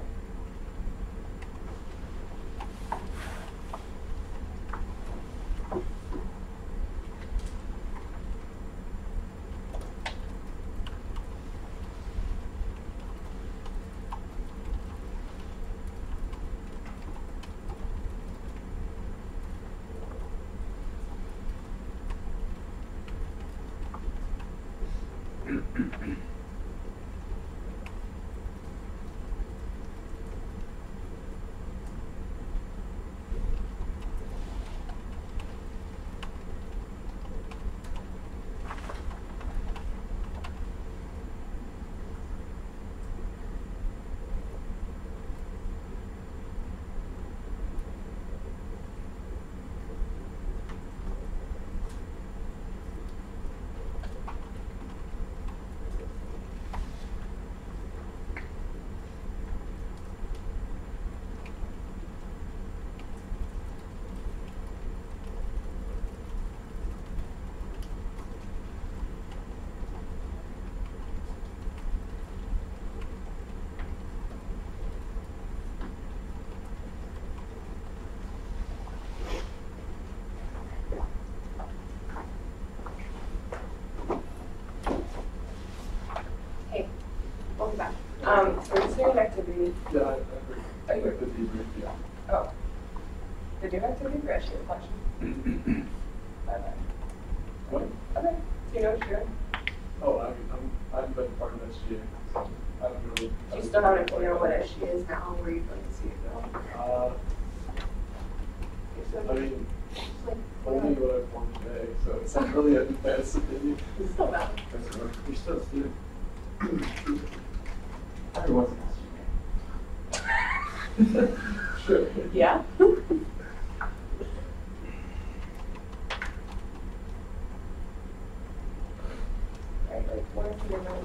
Welcome back. So we're just doing an activity. Yeah, I Are you- like the debrief, yeah. Oh. Did you have activity for SGA collection? Bye-bye. What? Okay. So you know what you're doing? Oh, I've been part of SGA, so I don't really. Do you still have to know what SGA is now, where you'd like to see it go? I mean, only what I've won today, so it's not really an advanced opinion. It's still bad. you're still a student. Everyone's an SGA. Sure. Yeah? Right, like one or two of those.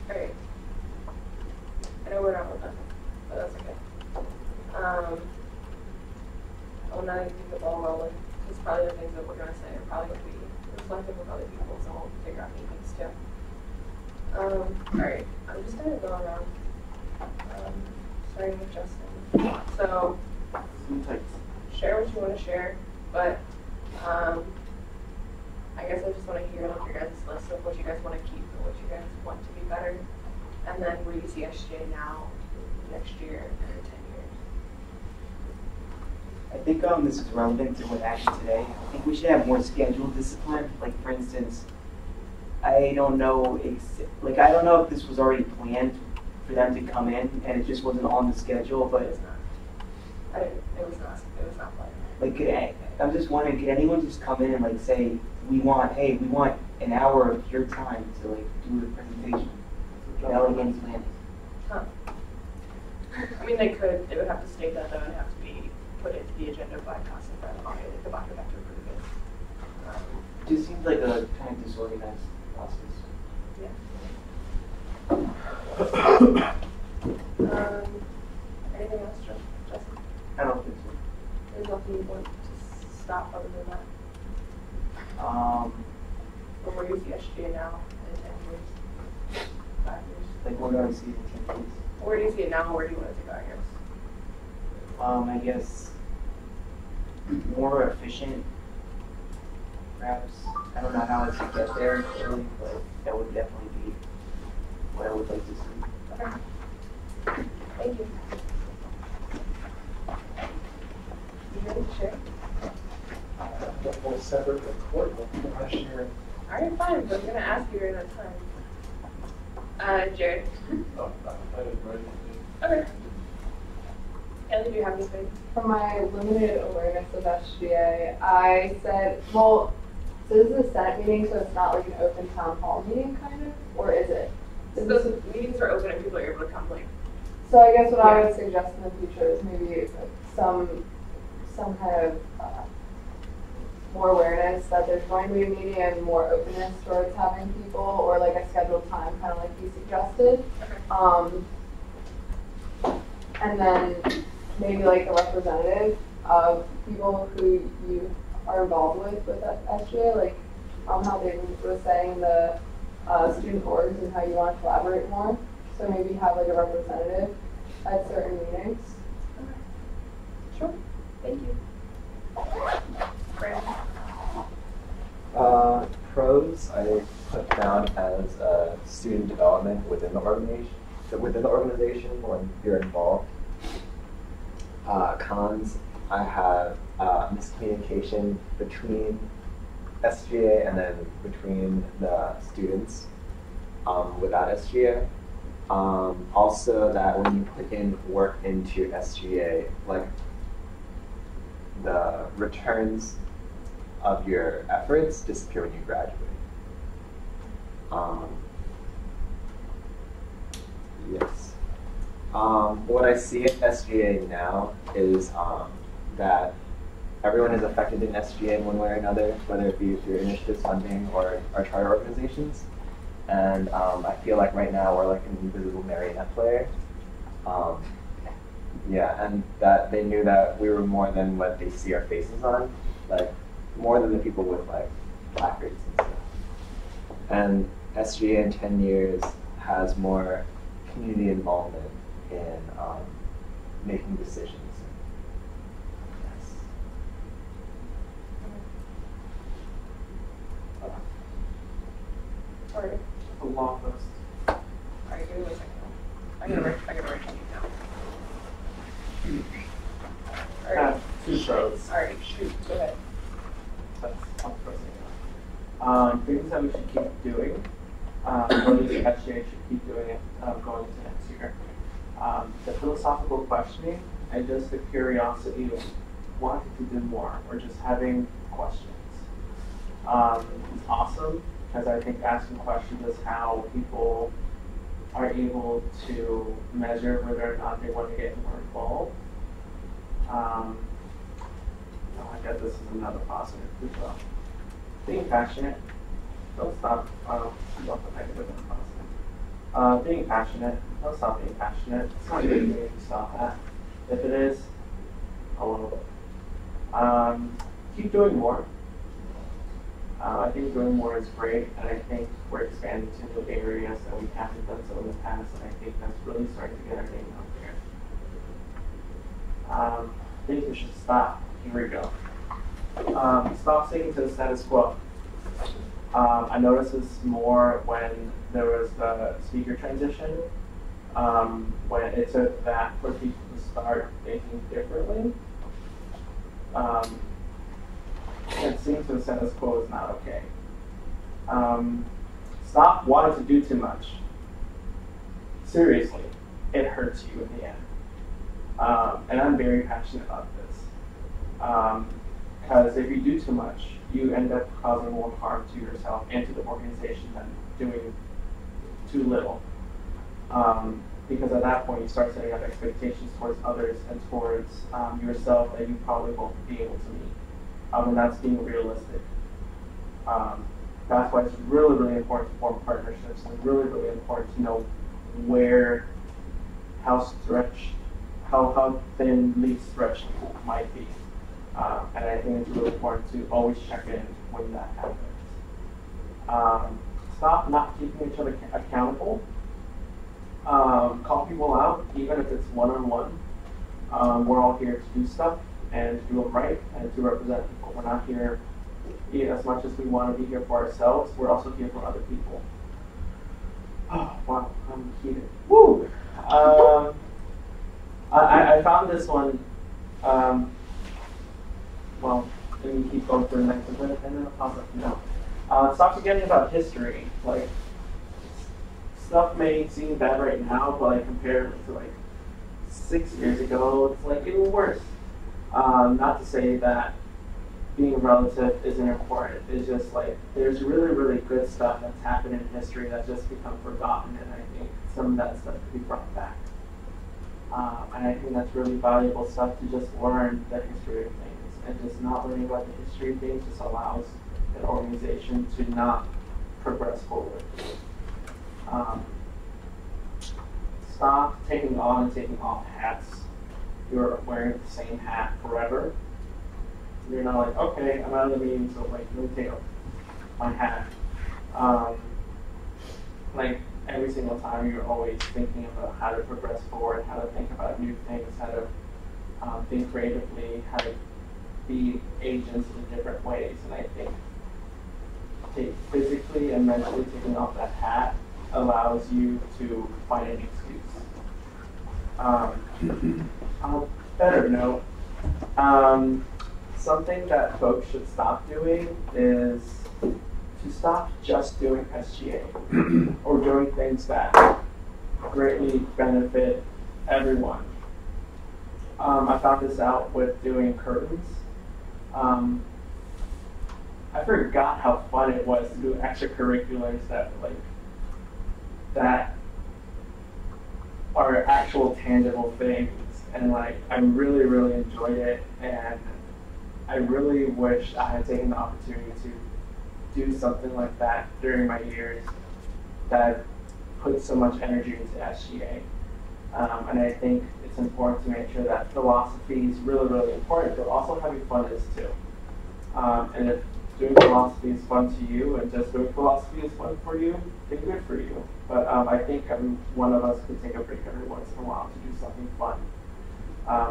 Alright. I know we're not all done, but that's okay. Well, now you keep the ball rolling, because probably the things that we're gonna say are probably gonna be reflective of other people, so we'll figure out new things too. Alright, I'm just gonna go around, starting with Justin. So, share what you want to share, but I guess I just want to hear like your guys' list of what you guys want to keep and what you guys want to be better, and then where you see SGA now, next year, and in 10 years. I think this is relevant to what happened today. I think we should have more scheduled discipline. Like for instance, I don't know if this was already planned for them to come in and it just wasn't on the schedule, but It's not. It was not planned. like I'm just wondering, could anyone just come in and like say, we want an hour of your time to like do a presentation? Elegant planning. Huh. I mean, they could. They would have to state that though, and have to be put into the agenda by constant by the body would have to approve it. It just seems like a kind of disorganized process. Yeah. Anything else, Justin? I don't think so. There's nothing you want to stop other than that. Or where do you see SGA now in 10 years? 5 years? Like where do I see the 10 years? Where do you see it now? Where do you want it to go, I guess? I guess more efficient, perhaps. I don't know how it should get there, really, but that would definitely be what I would like to see. Okay. Thank you. You ready to share? The whole separate report, I'm not sharing. All right, fine, but I'm going to ask you during that time. Jared. Oh, I didn't write anything. Okay. Ellie, do you have anything? For my limited awareness of SGA, I said, well, so this is a Senate meeting, so it's not like an open town hall meeting, kind of? Or is it? So those meetings are open and people are able to come, like, So I guess what I would suggest in the future is maybe some kind of more awareness that there's going to be a meeting and more openness towards having people, or like a scheduled time, kind of like you suggested. And then maybe like a representative of people who you are involved with SGA, like how David was saying, the student orgs and how you want to collaborate more. So maybe have like a representative at certain meetings. Okay. Sure. Thank you. Brandon. Pros I put down as student development within the organization when you're involved. Cons, I have miscommunication between SGA and then between the students without SGA. Also that when you put in work into SGA, like the returns of your efforts disappear when you graduate. Yes. What I see at SGA now is that everyone is affected in SGA in one way or another, whether it be through initiatives funding or our charter organizations. And I feel like right now we're like an invisible marionette player. Yeah, and that they knew that we were more than what they see our faces on, like more than the people with like placards and stuff. And SGA in 10 years has more community involvement in making decisions. Yes. Sorry. A long list. Alright, give me 1 second. I gotta write something down. Alright. 2 pros. Alright, shoot, go ahead. That's one pro. Things that we should keep doing. What the SGA should keep doing it going into next year. The philosophical questioning and just the curiosity of wanting to do more or just having questions. It's awesome because I think asking questions is how people are able to measure whether or not they want to get more involved. I guess this is another positive as well. Being passionate. Don't stop. Don't the negative and positive. Being passionate. Don't stop being passionate. It's not easy to stop that. If it is, a little bit. Keep doing more. I think doing more is great, and I think we're expanding to new areas that we haven't done so in the past, and I think that's really starting to get our name out there. I think we should stop. Here we go. Stop sticking to the status quo. I noticed this more when there was the speaker transition, when it took that for people to start thinking differently. And sticking to the status quo is not okay. Stop wanting to do too much. Seriously, it hurts you in the end. And I'm very passionate about this. Because if you do too much, you end up causing more harm to yourself and to the organization than doing too little. Because at that point, you start setting up expectations towards others and towards yourself that you probably won't be able to meet. And that's being realistic. That's why it's really, really important to form partnerships, and really, really important to know how thinly stretched it might be. And I think it's really important to always check in when that happens. Stop not keeping each other accountable. Call people out, even if it's one-on-one. We're all here to do stuff and to do it right and to represent people. We're not here as much as we want to be here for ourselves. We're also here for other people. Oh, wow, I'm heated. Woo! I found this one. Well, let me keep going for the next one, and then I'll pause up now. Stop forgetting about history. Like, stuff may seem bad right now, but like compared to like 6 years ago, it's like even worse. Not to say that being a relative isn't important. It's just like there's really, really good stuff that's happened in history that's just become forgotten, and I think some of that stuff could be brought back. And I think that's really valuable stuff to just learn the history of things, and just not learning about the history of things just allows an organization to not progress forward. Stop taking on and taking off hats. You're wearing the same hat forever. You're not like, okay, I'm out of the meeting, so like, let me take off my hat. Like every single time, you're always thinking about how to progress forward, how to think about new things, how to think creatively, how to be agents in different ways. And I think physically and mentally taking off that hat allows you to find an excuse. On a better note, something that folks should stop doing is to stop just doing SGA or doing things that greatly benefit everyone. I found this out with doing curtains. I forgot how fun it was to do extracurriculars that are actual tangible things, and like I really, really enjoyed it, and I really wish I had taken the opportunity to do something like that during my years that put so much energy into SGA. And I think it's important to make sure that philosophy is really, really important, but also having fun is too. And if doing philosophy is fun to you and just doing philosophy is fun for you, then good for you. But I think every one of us could take a break every once in a while to do something fun.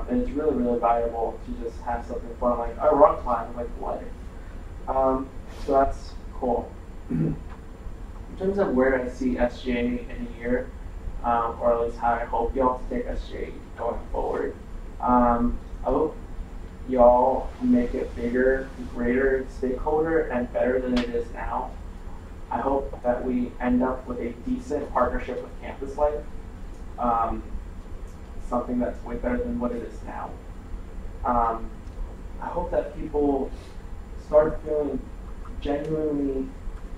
And it's really, really valuable to just have something fun, like I rock climb, like what? So that's cool. In terms of where I see SGA in a year, or at least how I hope y'all to take SGA going forward, I hope y'all make it bigger, greater stakeholder, and better than it is now. I hope that we end up with a decent partnership with Campus Life, something that's way better than what it is now. I hope that people start feeling genuinely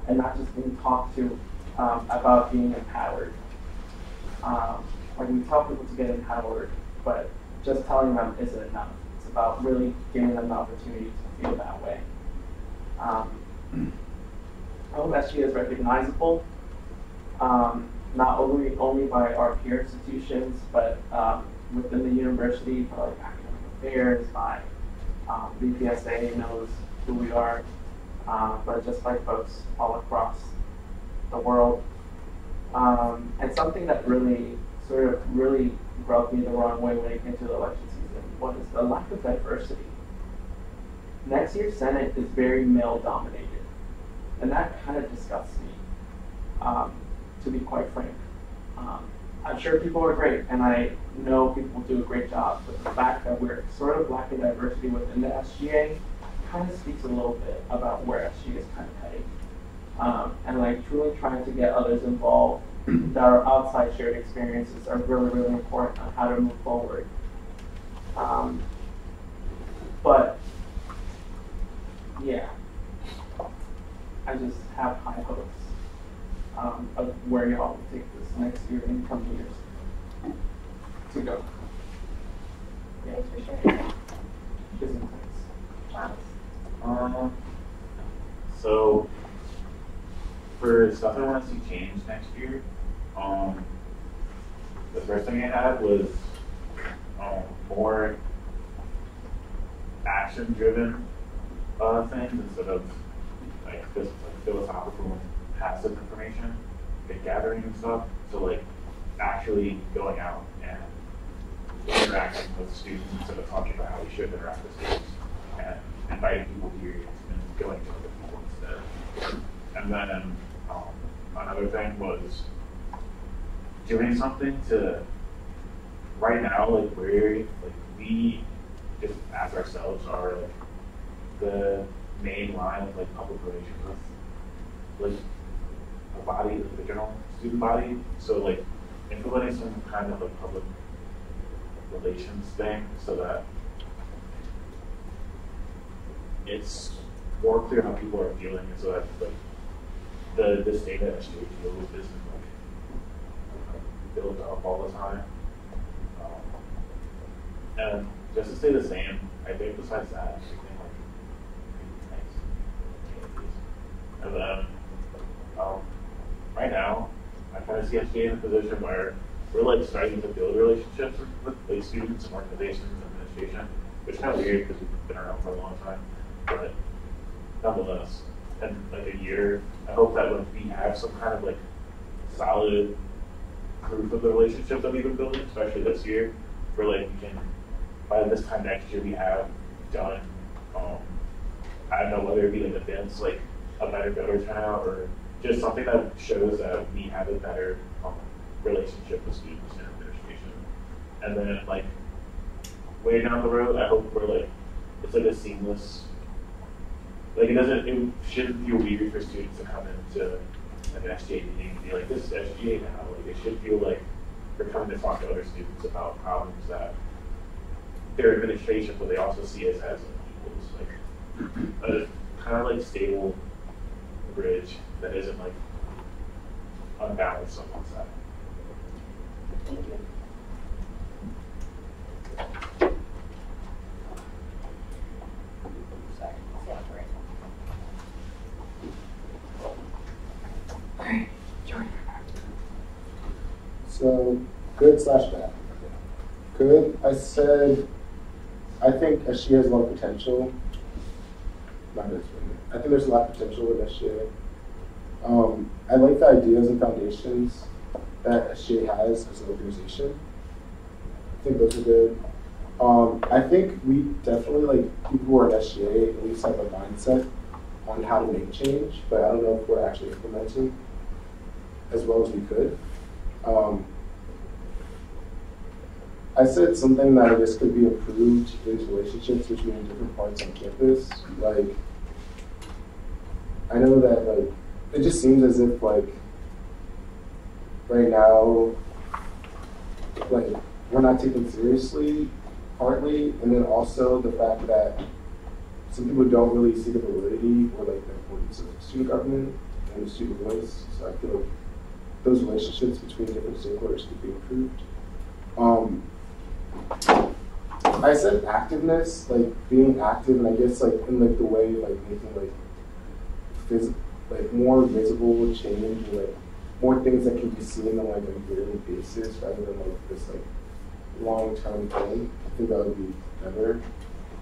and not just being talked to about being empowered. Like we tell people to get empowered, but just telling them isn't enough. It's about really giving them the opportunity to feel that way. I hope SGA is recognizable, not only by our peer institutions, but within the university, for like academic affairs, by BPSA knows who we are. but just by folks all across the world. And something that really really rubbed me the wrong way when it came to the election season was the lack of diversity. Next year's Senate is very male dominated, and that kind of disgusts me, to be quite frank. I'm sure people are great, and I know people do a great job, but the fact that we're sort of lacking diversity within the SGA kind of speaks a little bit about where SGA is kind of heading. And like truly trying to get others involved that are outside shared experiences are really, really important on how to move forward. But yeah, I just have high hopes of where y'all will take this next year and coming years to go. Yeah. Thanks for sharing. Just intense. Wow. So for stuff I want to see change next year, the first thing I had was more action-driven things instead of like just like philosophical, passive information, like gathering and stuff. So like actually going out and interacting with students instead of talking about how we should interact with students, and inviting people here and going to other people instead. And then another thing was doing something to, right now, like we just as ourselves are like the main line of like public relations with like a body, like the general student body. So like implementing some kind of like public relations thing so that it's more clear how people are feeling, and so that like the state that SGA feels isn't like built up all the time. And just to stay the same, I think besides that, everything like nice. And then right now, I kind of see SGA in a position where we're like starting to build relationships with like students and organizations and administration, which is kind of weird because we've been around for a long time, but nonetheless, in like a year, I hope that when we have some kind of like solid proof of the relationship that we've been building, especially this year, where like we can, by this time next year, we have done, I don't know, whether it be like events, like a better voter turnout, or just something that shows that we have a better relationship with students and administration. And then like way down the road, I hope we're like, it's like a seamless, like it shouldn't feel weird for students to come into like an SGA meeting and be like, this is SGA now. Like it should feel like we're coming to talk to other students about problems that their administration, but they also see us as equals, like a kind of like stable bridge that isn't like unbalanced on one side. Thank you. Sorry, stand up for right now. Alright, Jordan. So, good / bad. Good, I said, I think SGA has a lot of potential. Not this one. I think there's a lot of potential with SGA. I like the ideas and foundations that SGA has as an organization. I think those are good. I think we definitely, like, people who are in SGA at least have a mindset on how to make change, but I don't know if we're actually implementing as well as we could. I said something that I guess could be improved in relationships between different parts on campus. Like, I know that, like, it just seems as if, like, right now, like, we're not taken seriously, partly, and then also the fact that some people don't really see the validity or, like, the importance of student government and the student voice. So I feel like those relationships between different stakeholders could be improved. I said activeness, like being active, and I guess like in like the way like making like more visible change, and like more things that can be seen on like a yearly basis rather than like this like long-term thing. I think that would be better.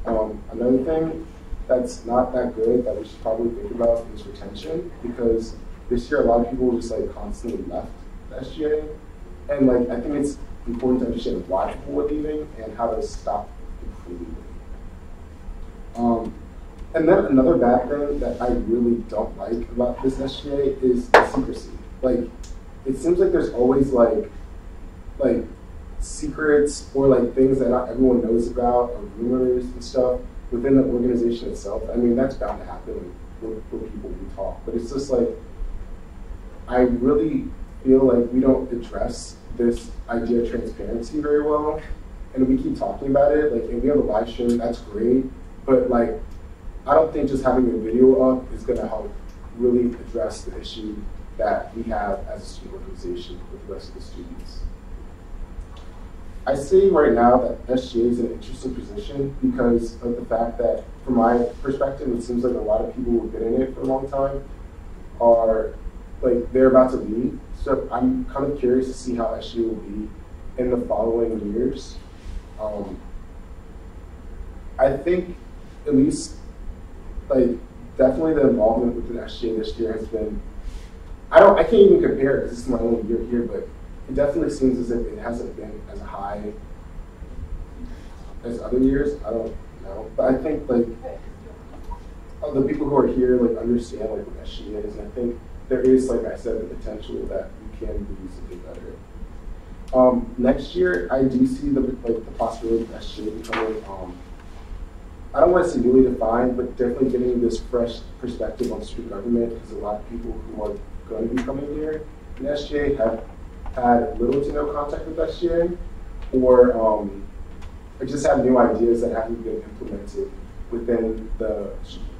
Another thing that's not that good that we should probably think about is retention, because this year a lot of people just like constantly left the SGA, and like I think it's important to understand why people were leaving and how to stop people from leaving. And then another bad thing that I really don't like about this SGA is the secrecy. Like, it seems like there's always like secrets or like things that not everyone knows about or rumors and stuff within the organization itself. I mean, that's bound to happen with people who talk, but it's just like, I really feel like we don't address this idea of transparency very well, and we keep talking about it. Like, if we have a live stream, that's great, but like, I don't think just having a video up is going to help really address the issue that we have as a student organization with the rest of the students. I say right now that SGA is in an interesting position because of the fact that, from my perspective, it seems like a lot of people who've been in it for a long time are, like, they're about to leave. So I'm kind of curious to see how SGA will be in the following years. I think, at least, like, definitely the involvement with the SGA this year has been, I can't even compare it because this is my only year here, but it definitely seems as if it hasn't been as high as other years. I don't know, but I think like the people who are here like understand like what SGA is, and I think there is, like I said, the potential that we can do something better. Next year, I do see the possibility of SGA becoming I don't want to say newly defined, but definitely getting this fresh perspective on student government, because a lot of people who are going to be coming here in SGA have had little to no contact with SGA, or just have new ideas that haven't been implemented within the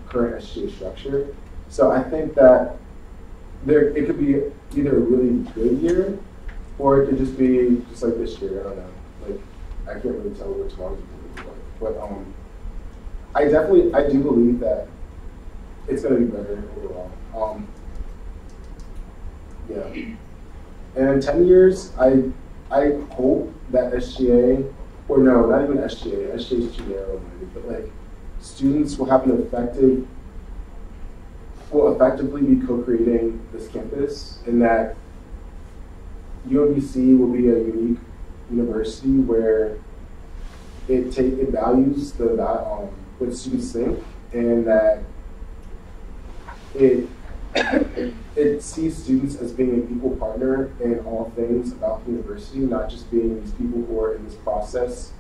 current SGA structure. So I think that it could be either a really good year, or it could just be just like this year. I don't know. Like, I can't really tell what tomorrow's going to be like. But I do believe that it's going to be better overall. Yeah. And in 10 years, I hope that SGA, or no, not even SGA, SGA is too narrow-minded, but like students will have will effectively be co-creating this campus, and that UMBC will be a unique university where it values what students think, and that it sees students as being an equal partner in all things about the university, not just being these people who are in this process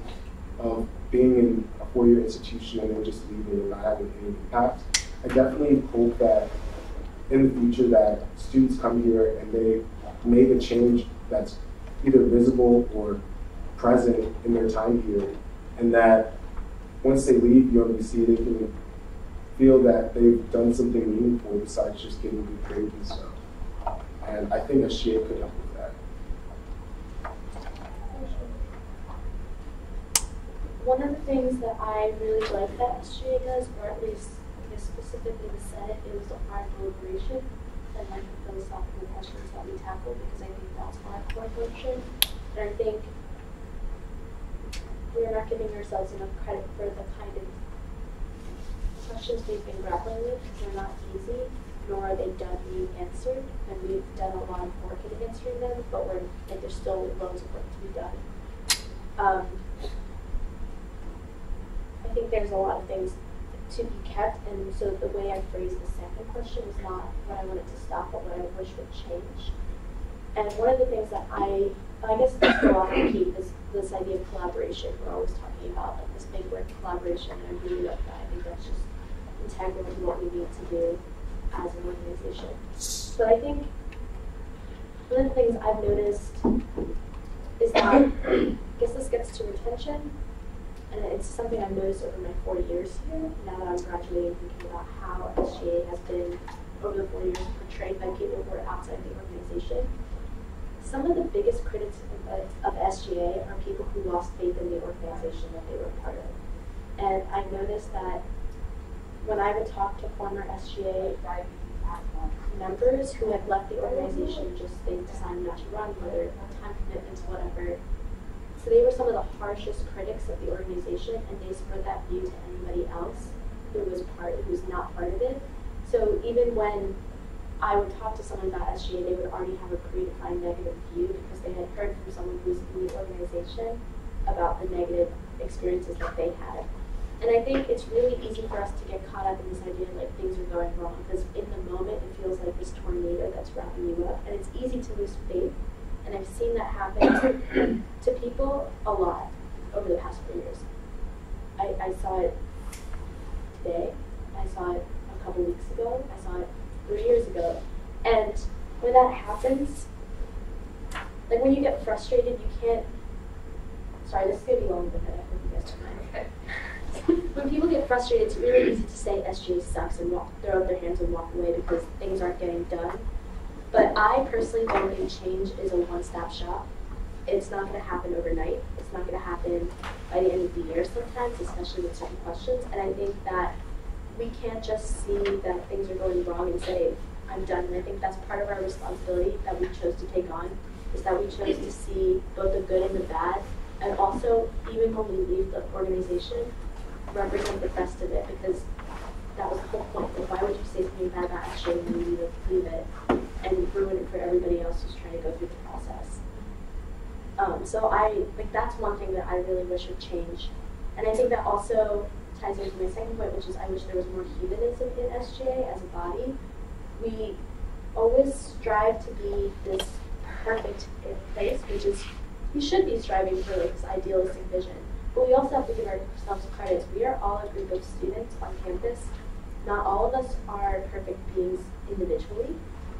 of being in a four-year institution and then just leaving and not having any impact. I definitely hope that in the future that students come here and they make a change that's either visible or present in their time here, and that once they leave UMBC, they can feel that they've done something meaningful besides just getting good grades and stuff. And I think SGA could help with that. One of the things that I really like that SGA does, or at least I guess specifically the Senate, is our deliberation and like the philosophical questions that we tackle, because I think that's our core function. And I think we're not giving ourselves enough credit for the kind of questions we've been grappling with, because they're not easy, nor are they done being answered, and we've done a lot of work in answering them, but there's still loads of work to be done. I think there's a lot of things to be kept, and so the way I phrased the second question is not what I wanted to stop, but what I wish would change. And one of the things that I guess this philosophy keep is this idea of collaboration. We're always talking about like this big word collaboration, and I really like that. I think that's just integral to what we need to do as an organization. But I think one of the things I've noticed is that, I guess this gets to retention, and it's something I've noticed over my 4 years here, now that I'm graduating, thinking about how SGA has been, over the 4 years, portrayed by people who are outside the organization. Some of the biggest critics of SGA are people who lost faith in the organization that they were part of. And I noticed that when I would talk to former SGA members who had left the organization, just they decided not to run, whether time commitments, whatever. So they were some of the harshest critics of the organization, and they spread that view to anybody else. who was not part of it. So even when I would talk to someone about SGA, they would already have a predefined negative view because they had heard from someone who's in the organization about the negative experiences that they had. And I think it's really easy for us to get caught up in this idea like things are going wrong because in the moment it feels like this tornado that's wrapping you up, and it's easy to lose faith. And I've seen that happen to people a lot over the past 4 years. I saw it today. I saw it a couple weeks ago. I saw it 3 years ago. And when that happens, like when you get frustrated, you can't. Sorry, this is gonna be long, but I hope you guys don't mind. When people get frustrated, it's really easy to say SGA sucks and throw up their hands and walk away because things aren't getting done. But I personally don't think change is a one-stop shop. It's not going to happen overnight. It's not going to happen by the end of the year sometimes, especially with certain questions. And I think that we can't just see that things are going wrong and say, I'm done. And I think that's part of our responsibility that we chose to take on, is that we chose to see both the good and the bad. And also, even when we leave the organization, represent the best of it, because that was the whole point. Like, why would you say something bad about SGA when you leave it and ruin it for everybody else who's trying to go through the process? So that's one thing that I really wish would change. And I think that also ties into my second point, which is I wish there was more humanism in SGA as a body. We always strive to be this perfect place, which is, we should be striving for like this idealistic vision. But we also have to give ourselves credit. We are all a group of students on campus. Not all of us are perfect beings individually.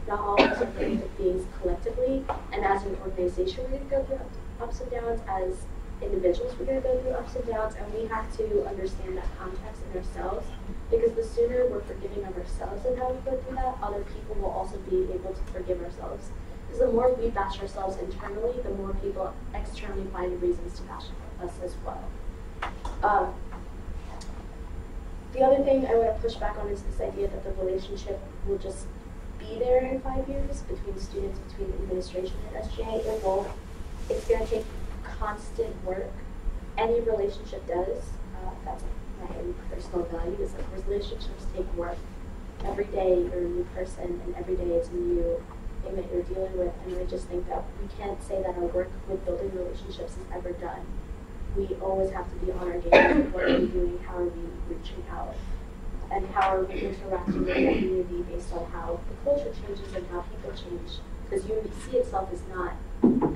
Not all of us are perfect beings collectively. And as an organization, we're going to go through ups and downs. As individuals, we're going to go through ups and downs. And we have to understand that context in ourselves. Because the sooner we're forgiving of ourselves and how we go through that, other people will also be able to forgive ourselves. Because the more we bash ourselves internally, the more people externally find reasons to bash us as well. The other thing I want to push back on is this idea that the relationship will just be there in 5 years between students, between administration and SGA. It won't. It's going to take constant work. Any relationship does. That's my own personal value, is that relationships take work. Every day you're a new person, and every day it's a new thing that you're dealing with. And I just think that we can't say that our work with building relationships is ever done. We always have to be on our game. What are we doing? How are we reaching out? And how are we interacting with the community based on how the culture changes and how people change? Because UMBC itself is not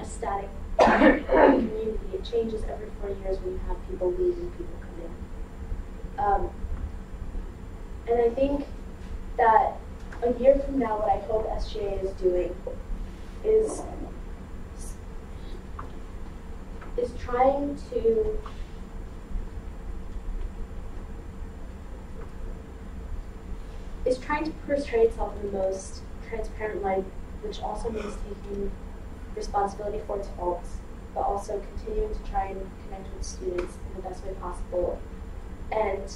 a static community. It changes every 4 years when you have people leave and people come in. And I think that a year from now, what I hope SGA is doing is trying to portray itself in the most transparent light, which also means taking responsibility for its faults, but also continuing to try and connect with students in the best way possible. And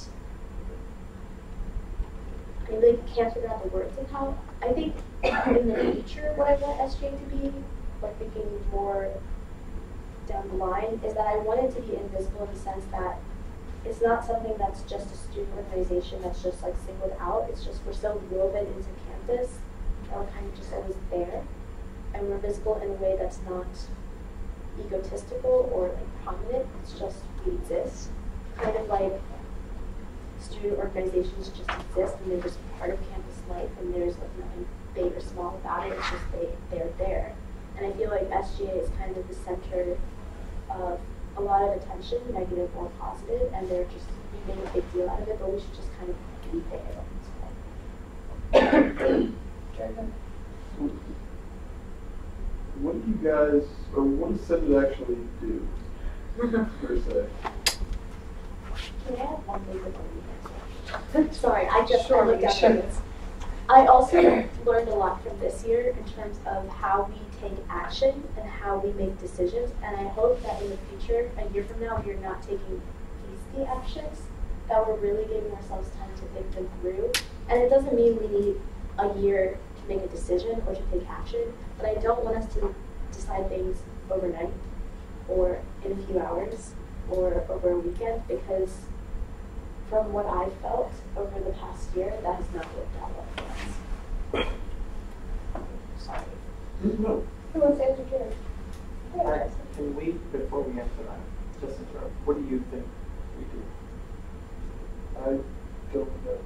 I really can't figure out the words of how. I think in the future, what I want SGA to be, like thinking more down the line, is that I want it to be invisible in the sense that it's not something that's just a student organization that's just like singled out. It's just we're so woven into campus that we're kind of just always there, and we're visible in a way that's not egotistical or like prominent. It's just we exist, kind of like student organizations just exist and they're just part of campus life, and there's like nothing big or small about it. It's just they're there. And I feel like SGA is kind of the center of a lot of attention, negative or positive, and they're just, we made a big deal out of it, but we should just kind of be there. What do you guys, or what does Senate actually do, per se? Can I have one thing before you answer? Sorry, I just looked at this. I also learned a lot from this year in terms of how we take action and how we make decisions, and I hope that in the future, a year from now, we are not taking hasty actions, that we're really giving ourselves time to think them through. And it doesn't mean we need a year to make a decision or to take action, but I don't want us to decide things overnight or in a few hours or over a weekend, because from what I felt over the past year, that has not worked out well for us. Sorry. No. Who wants to answer Jared? Yeah. Can we, before we answer that, just interrupt, what do you think we do? I don't know.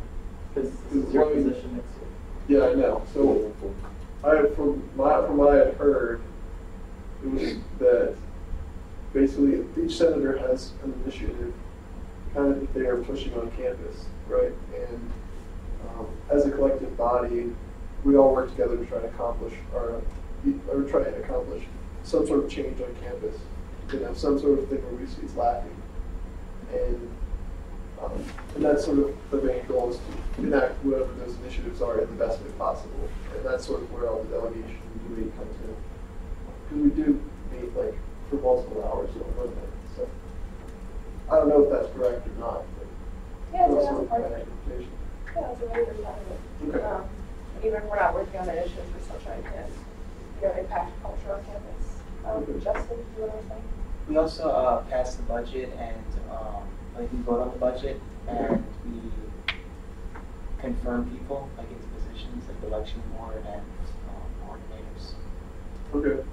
Because this is your position next year. Yeah, I know. So, from what I had heard, it was that basically each senator has an initiative kind of that they are pushing on campus, right? And as a collective body, we all work together to try to accomplish some sort of change on campus. Some sort of thing where we see it's lacking, and that's sort of the main goal is to enact whatever those initiatives are in the best way possible, and that's sort of where all the delegation debate comes in. Because we do meet like for multiple hours over there. So I don't know if that's correct or not. But Yeah, that's so sort that's of part my of it. interpretation. Yeah, that's a really good part of it. Okay. Even if we're not working on the initiatives, we're still trying to, impact culture on campus. Justin, do you want to say? We also passed the budget and we vote on the budget and we confirm people into positions like the election board and coordinators. Okay.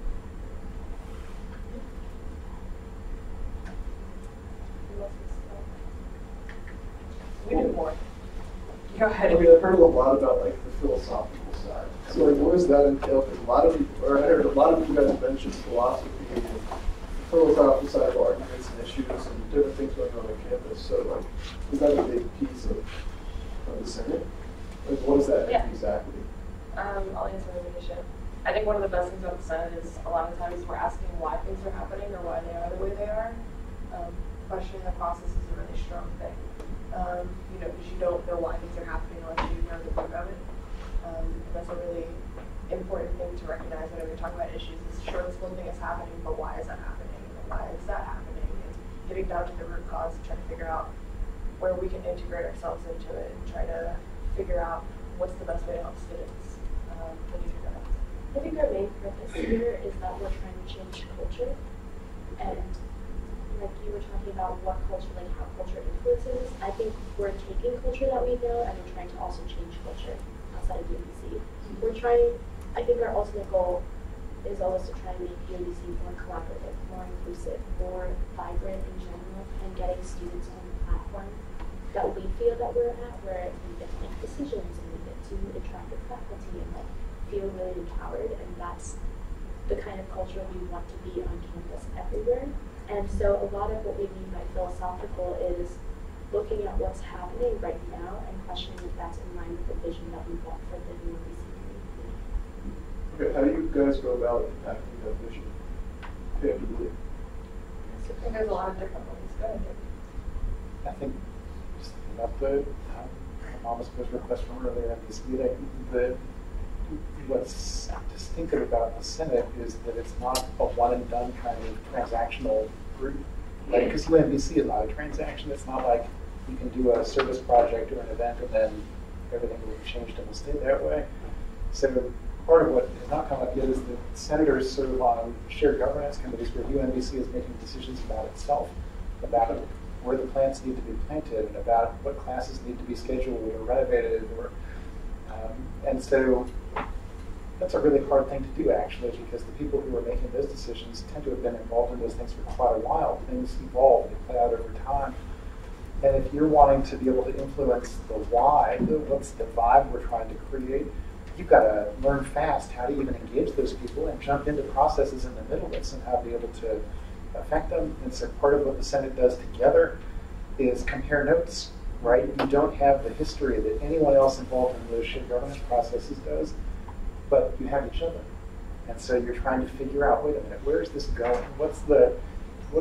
We do more. Go I ahead. mean, I've heard a lot about like the philosophical side. So like, what does that entail? Because a lot of people, or I heard a lot of you guys mention philosophy and the philosophical side of arguments and issues and different things going on campus. So like, is that a big piece of the Senate? Like, what does that mean exactly? I'll answer the leadership. I think one of the best things about the Senate is a lot of times we're asking why things are happening or why they are the way they are. Questioning the process is a really strong thing. Because you don't know why things are happening unless you know the root of it. And that's a really important thing to recognize whenever you're talking about issues. Is sure, this one thing is happening, but why is that happening? And why is that happening? And getting down to the root cause and trying to figure out where we can integrate ourselves into it and try to figure out what's the best way to help students. What do you think of that? I think our main purpose here is that we're trying to change culture, and like you were talking about what culture, like how culture influences. I think we're taking culture that we know and we're trying to also change culture outside of UMBC. We're trying. I think our ultimate goal is always to try and make UMBC more collaborative, more inclusive, more vibrant in general, and getting students on the platform that we feel that we're at, where we get to make decisions and we get to interact with faculty and like feel really empowered, and that's the kind of culture we want to be on campus everywhere. And so a lot of what we mean by philosophical is looking at what's happening right now and questioning if that's in line with the vision that we want for the UMBC community. Okay, how do you guys go about impacting that vision? Tangibly. I think there's a lot of different ways. Go ahead. I think just thinking about the Mama's request from earlier in this meeting, what's distinctive about the Senate is that it's not a one and done kind of transactional group. Like, because UMBC is not a transaction. It's not like you can do a service project or an event and then everything will be changed and will stay that way. So part of what has not come up yet is that senators serve on shared governance committees where UMBC is making decisions about itself, about where the plants need to be planted, and about what classes need to be scheduled or renovated, or and so that's a really hard thing to do actually, because the people who are making those decisions tend to have been involved in those things for quite a while. Things evolve, they play out over time. And if you're wanting to be able to influence the why, what's the vibe we're trying to create, you've got to learn fast how to even engage those people and jump into processes in the middle and somehow be able to affect them. And so part of what the Senate does together is compare notes, right? You don't have the history that anyone else involved in those shared governance processes does, but you have each other. And so you're trying to figure out, wait a minute, where is this going? What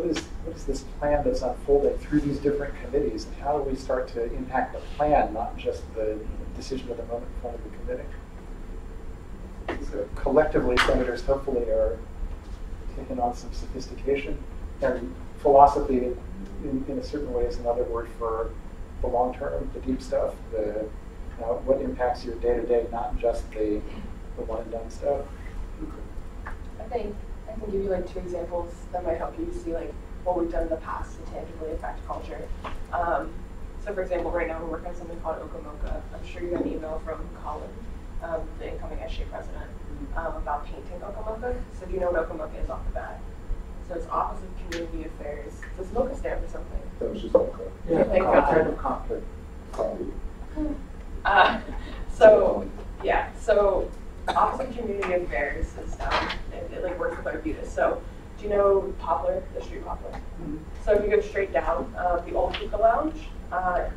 is this plan that's unfolding through these different committees, and how do we start to impact the plan, not just the decision of the moment in front of the committee? So collectively, senators hopefully are taking on some sophistication, and philosophy in a certain way is another word for the long term, the deep stuff, what impacts your day to day, not just the one and done stuff. I think I can give you like 2 examples that might help you see like what we've done in the past to tangibly affect culture. So for example, right now we're working on something called Okamoka. I'm sure you got an email from Colin, the incoming SGA president, about painting Okamoka. So do you know what Okamoka is off the bat? So it's Office of Community Affairs. Does Mocha stand for something? That was just okay. Yeah, Thank kind God. of conflict. So Office of Community Affairs is it like works with Arbutus. So do you know Poplar, the street Poplar? Mm-hmm. So if you go straight down, the old Hookah Lounge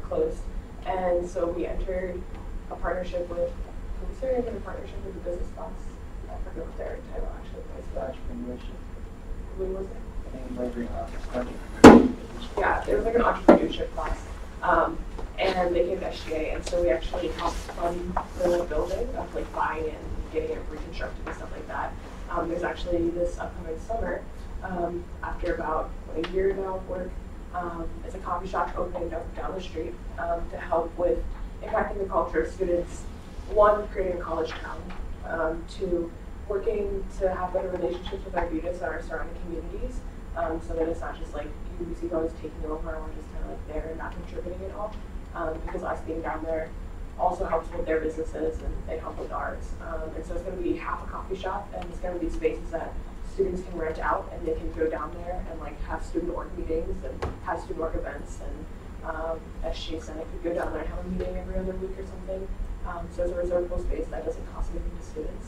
closed, and so we entered a partnership with. We started in a partnership with the business class. I forget what their title actually was, but when was it? Yeah, it was like an entrepreneurship class. And they came to SGA, and so we actually helped fund the building of like buying it and getting it reconstructed and stuff like that. There's actually this upcoming summer, after about a year now of work, it's a coffee shop opening down the street to help with impacting the culture of students. One, creating a college town. Two, working to have better relationships with our students and our surrounding communities, so that it's not just like UBC goes taking over and we're just kind of like there and not contributing at all. Because us being down there also helps with their businesses and they help with ours. And so it's going to be half a coffee shop, and it's going to be spaces that students can rent out, and they can go down there and like have student org meetings and have student org events. And SGA Senate could go down there and have a meeting every other week or something. So it's a reservable space that doesn't cost anything to students,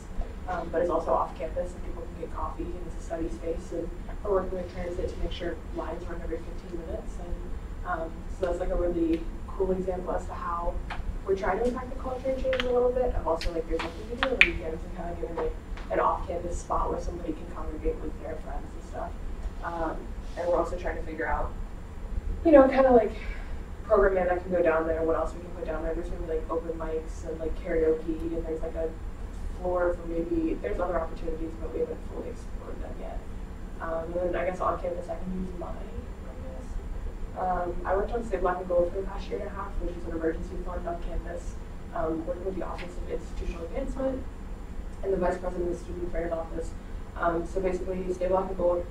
but it's also off campus and people can get coffee, and it's a study space. And we're working with transit to make sure lines run every 15 minutes. And so that's like a really cool example as to how we're trying to impact the culture and change it a little bit. I'm also like, there's nothing to do on the weekends and kind of giving like an off-campus spot where somebody can congregate with their friends and stuff. And we're also trying to figure out, kind of like programming that can go down there, what else we can put down there. There's gonna be like open mics and like karaoke, and there's like a floor for there's other opportunities, but we haven't fully explored them yet. And then I guess on campus I can use mine. I worked on Stay Black and Gold for the past year and a half, which is an emergency fund on campus, working with the Office of Institutional Advancement and the Vice President of the Student Affairs Office. So basically, Stay Black and Gold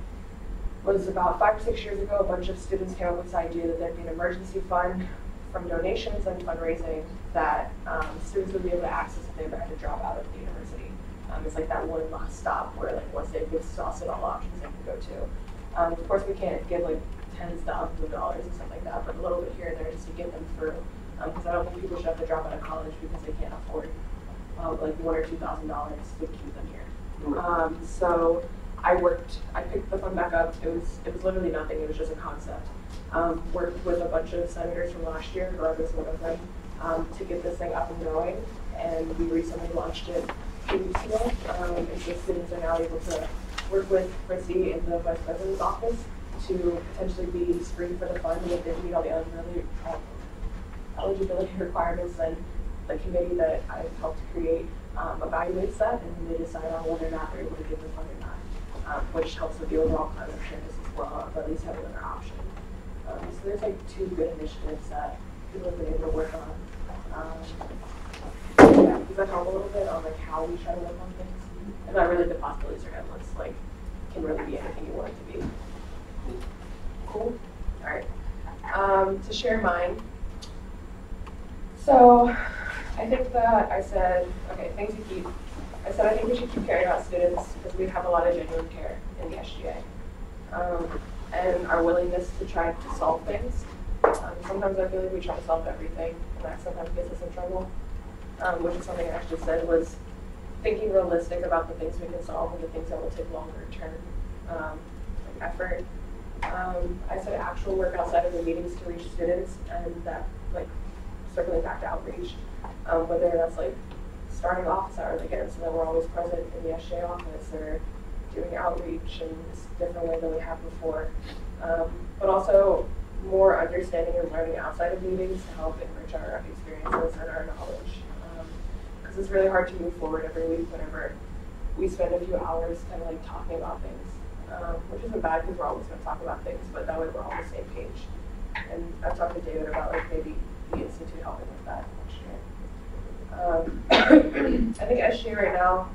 was about 5 or 6 years ago. A bunch of students came up with this idea that there'd be an emergency fund from donations and fundraising that students would be able to access if they ever had to drop out of the university. It's like that one last stop where, like, once they've exhausted all options, they can go to. Of course, we can't give like tens of thousands of dollars and stuff like that, but a little bit here and there just to get them through. Because I don't think people should have to drop out of college because they can't afford like $1,000 or $2,000 to keep them here. So I picked the fund back up. It was literally nothing. It was just a concept. Worked with a bunch of senators from last year, Garvis one of them, to get this thing up and going. And we recently launched it 2 weeks ago. And so students are now able to work with Chrissy in the Vice President's office to potentially be screened for the fund, and if they meet all the eligibility requirements, then the committee that I've helped create evaluates that, and they decide on whether or not they're able to give the fund or not, which helps with the overall climate of campus as well, but at least have another option. So there's like 2 good initiatives that people have been able to work on. Yeah, does that help a little bit on like how we try to work on things? And not really the possibilities are endless, like can really be anything you want it to be. Cool. All right. To share mine. So I think that I said, okay, things to keep. I said I think we should keep caring about students because we have a lot of genuine care in the SGA. And our willingness to try to solve things. Sometimes I feel like we try to solve everything, and that sometimes gets us in trouble. Which is something I actually said was thinking realistic about the things we can solve and the things that will take longer term effort. I said actual work outside of the meetings to reach students, and that like circling back to outreach, whether that's like starting office hours again so that we're always present in the SGA office, or doing outreach in this different way than we have before, but also more understanding and learning outside of meetings to help enrich our experiences and our knowledge. Because it's really hard to move forward every week whenever we spend a few hours kind of like talking about things. Which isn't bad because we're always going to talk about things, but that way we're all on the same page. And I've talked to David about like maybe the Institute helping with that next year. I think SGA right now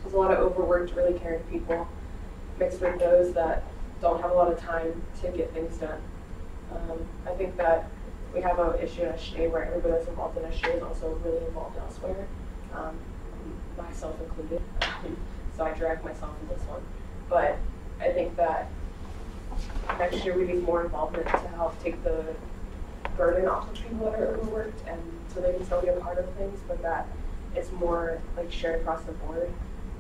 has a lot of overworked, really caring people mixed with those that don't have a lot of time to get things done. I think that we have an issue at SGA where everybody that's involved in SGA is also really involved elsewhere, myself included. So I drag myself in this one. But I think that next year we need more involvement to help take the burden off of people that are overworked, and so they can still be a part of things, but that it's more like shared across the board.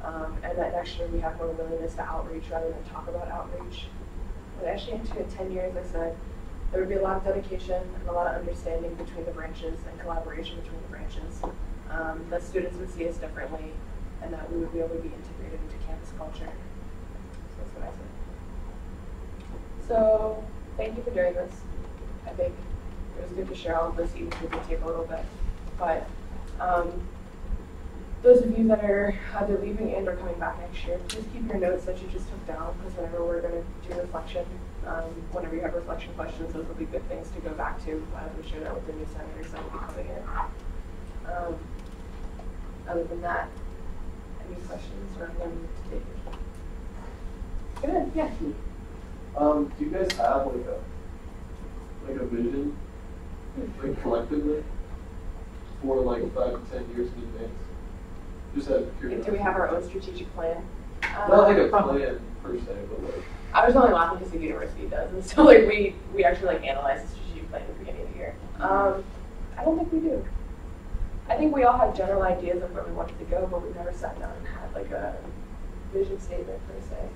And that next year we have more willingness to outreach rather than talk about outreach. But actually, in 10 years, I said there would be a lot of dedication and a lot of understanding between the branches and collaboration between the branches. That students would see us differently, and that we would be able to be integrated into campus culture. So that's what I said. So thank you for doing this. I think it was good to share all of this, even if it did take a little bit. But those of you that are either leaving and or coming back next year, please keep your notes that you just took down, because whenever we're going to do reflection, whenever you have reflection questions, those will be good things to go back to as we share that with the new senators that will be coming in. Other than that, any questions or anything to take? Good, yeah. Do you guys have like a vision, like collectively, for like 5 to 10 years in advance? Just out of curiosity. Do we have our own strategic plan? Not like a plan per se, but like. I was only laughing because the university does, and so like we actually like analyze the strategic plan at the beginning of the year. I don't think we do. I think we all have general ideas of where we wanted to go, but we never sat down and had like a vision statement per se.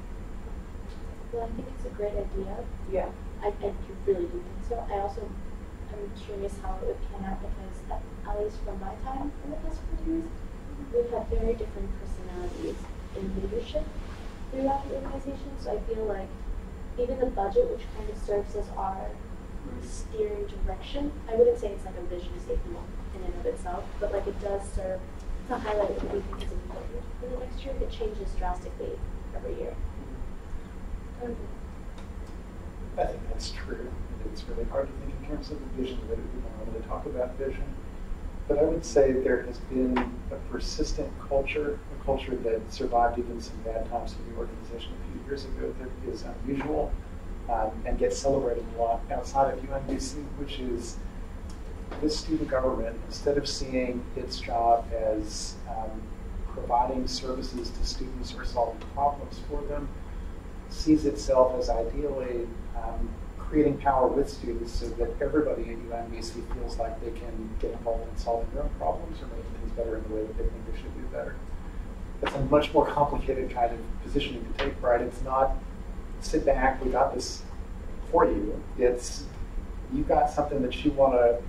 Well, I think it's a great idea. Yeah. I really do think so. I also am curious how it would pan out, because at least from my time in the past 4 years, we've had very different personalities in leadership throughout the organization. So I feel like even the budget, which kind of serves as our steering direction, I wouldn't say it's like a vision statement in and of itself, but like it does serve to highlight what we think is important for the next year. It changes drastically every year. I think that's true. It's really hard to think in terms of a vision, but we don't want to talk about vision. But I would say there has been a persistent culture, a culture that survived even some bad times in the organization a few years ago, that is unusual and gets celebrated a lot outside of UMBC, which is this student government, instead of seeing its job as providing services to students or solving problems for them, sees itself as ideally creating power with students so that everybody at UMBC feels like they can get involved in solving their own problems or making things better in the way that they think they should do better. It's a much more complicated kind of positioning to take, right? It's not sit back, we got this for you. It's you've got something that you want to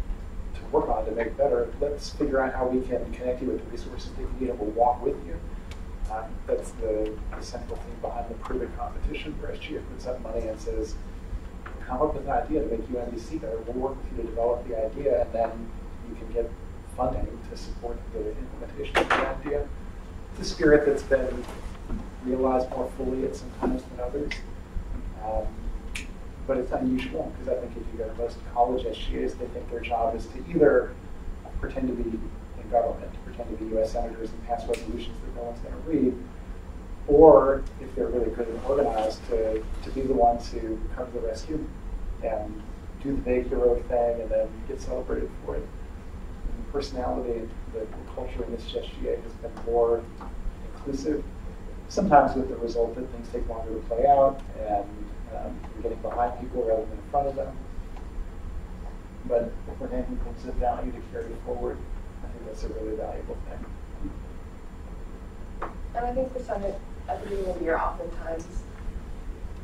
work on to make better. Let's figure out how we can connect you with the resources that you need, and we'll walk with you. That's the central thing behind the Prove competition, where SGA puts up money and says, come up with an idea to make UMBC better. We'll work with you to develop the idea, and then you can get funding to support the implementation of the idea. It's a spirit that's been realized more fully at some times than others. But it's unusual, because I think if you go to most college SGAs, they think their job is to either pretend to be in government, to pretend to be U.S. senators and pass resolutions that no one's going to read, or if they're really good and organized, to be the ones who come to the rescue and do the big heroic thing and then get celebrated for it. And the personality, the culture in this SGA has been more inclusive, sometimes with the result that things take longer to play out and you're getting behind people rather than in front of them. But if we're naming things of value to carry forward, I think that's a really valuable thing. And I think the Senate at the beginning of the year oftentimes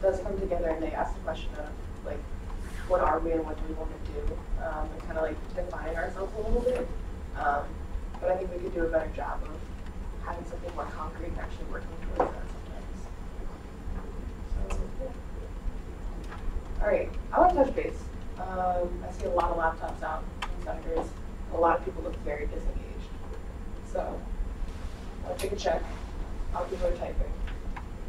does come together and they ask the question of like, what are we and what do we want to do, and kind of like define ourselves a little bit. But I think we could do a better job of having something more concrete and actually working towards that sometimes. So, yeah. All right, I want to touch base. I see a lot of laptops out in senators. A lot of people look very disengaged. So, I'll take a check. I'll people are typing.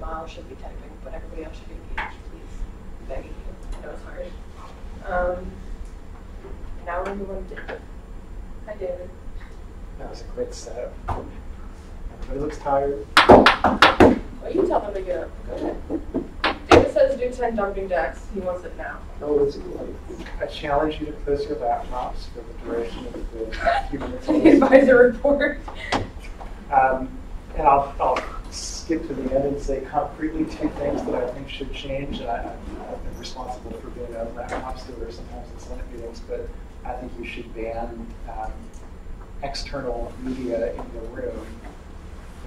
Miles should be typing, but everybody else should be engaged, please. Begging you. I know it's hard. Now we're going to move on to David. Hi, David. That was a great setup. Everybody looks tired. Well, you tell them to get up. Go ahead. David's says do 10 jumping jacks. He wants it now. No, I challenge you to close your laptops for the duration of the few minutes. The advisor report. And I'll skip to the end and say concretely two things that I think should change. I've been responsible for being a laptop steward sometimes in Senate meetings, but I think you should ban external media in the room,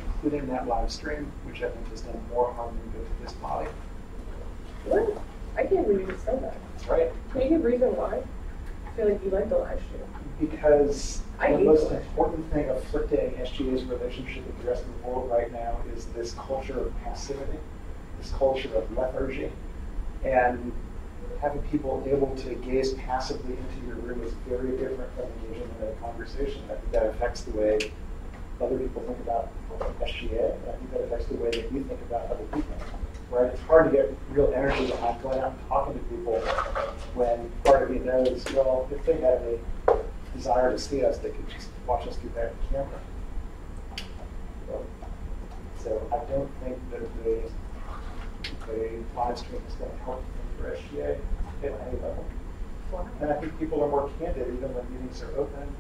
including that live stream, which I think has done more harm than good to this body. What? I can't believe you just said that. That's right. Can you give reason why? I feel like you like the live stream. Because I the hate most it. important thing afflicting SGA's relationship with the rest of the world right now is this culture of passivity, this culture of lethargy. And having people able to gaze passively into your room is very different from engaging in a conversation. I think that affects the way other people think about SGA, and I think that affects the way that you think about other people. Right? It's hard to get real energy behind going out and talking to people when part of you knows, well, if they had a desire to see us, they could just watch us through that camera. So I don't think that the live stream is going to help for SGA at any level. And I think people are more candid even when meetings are open,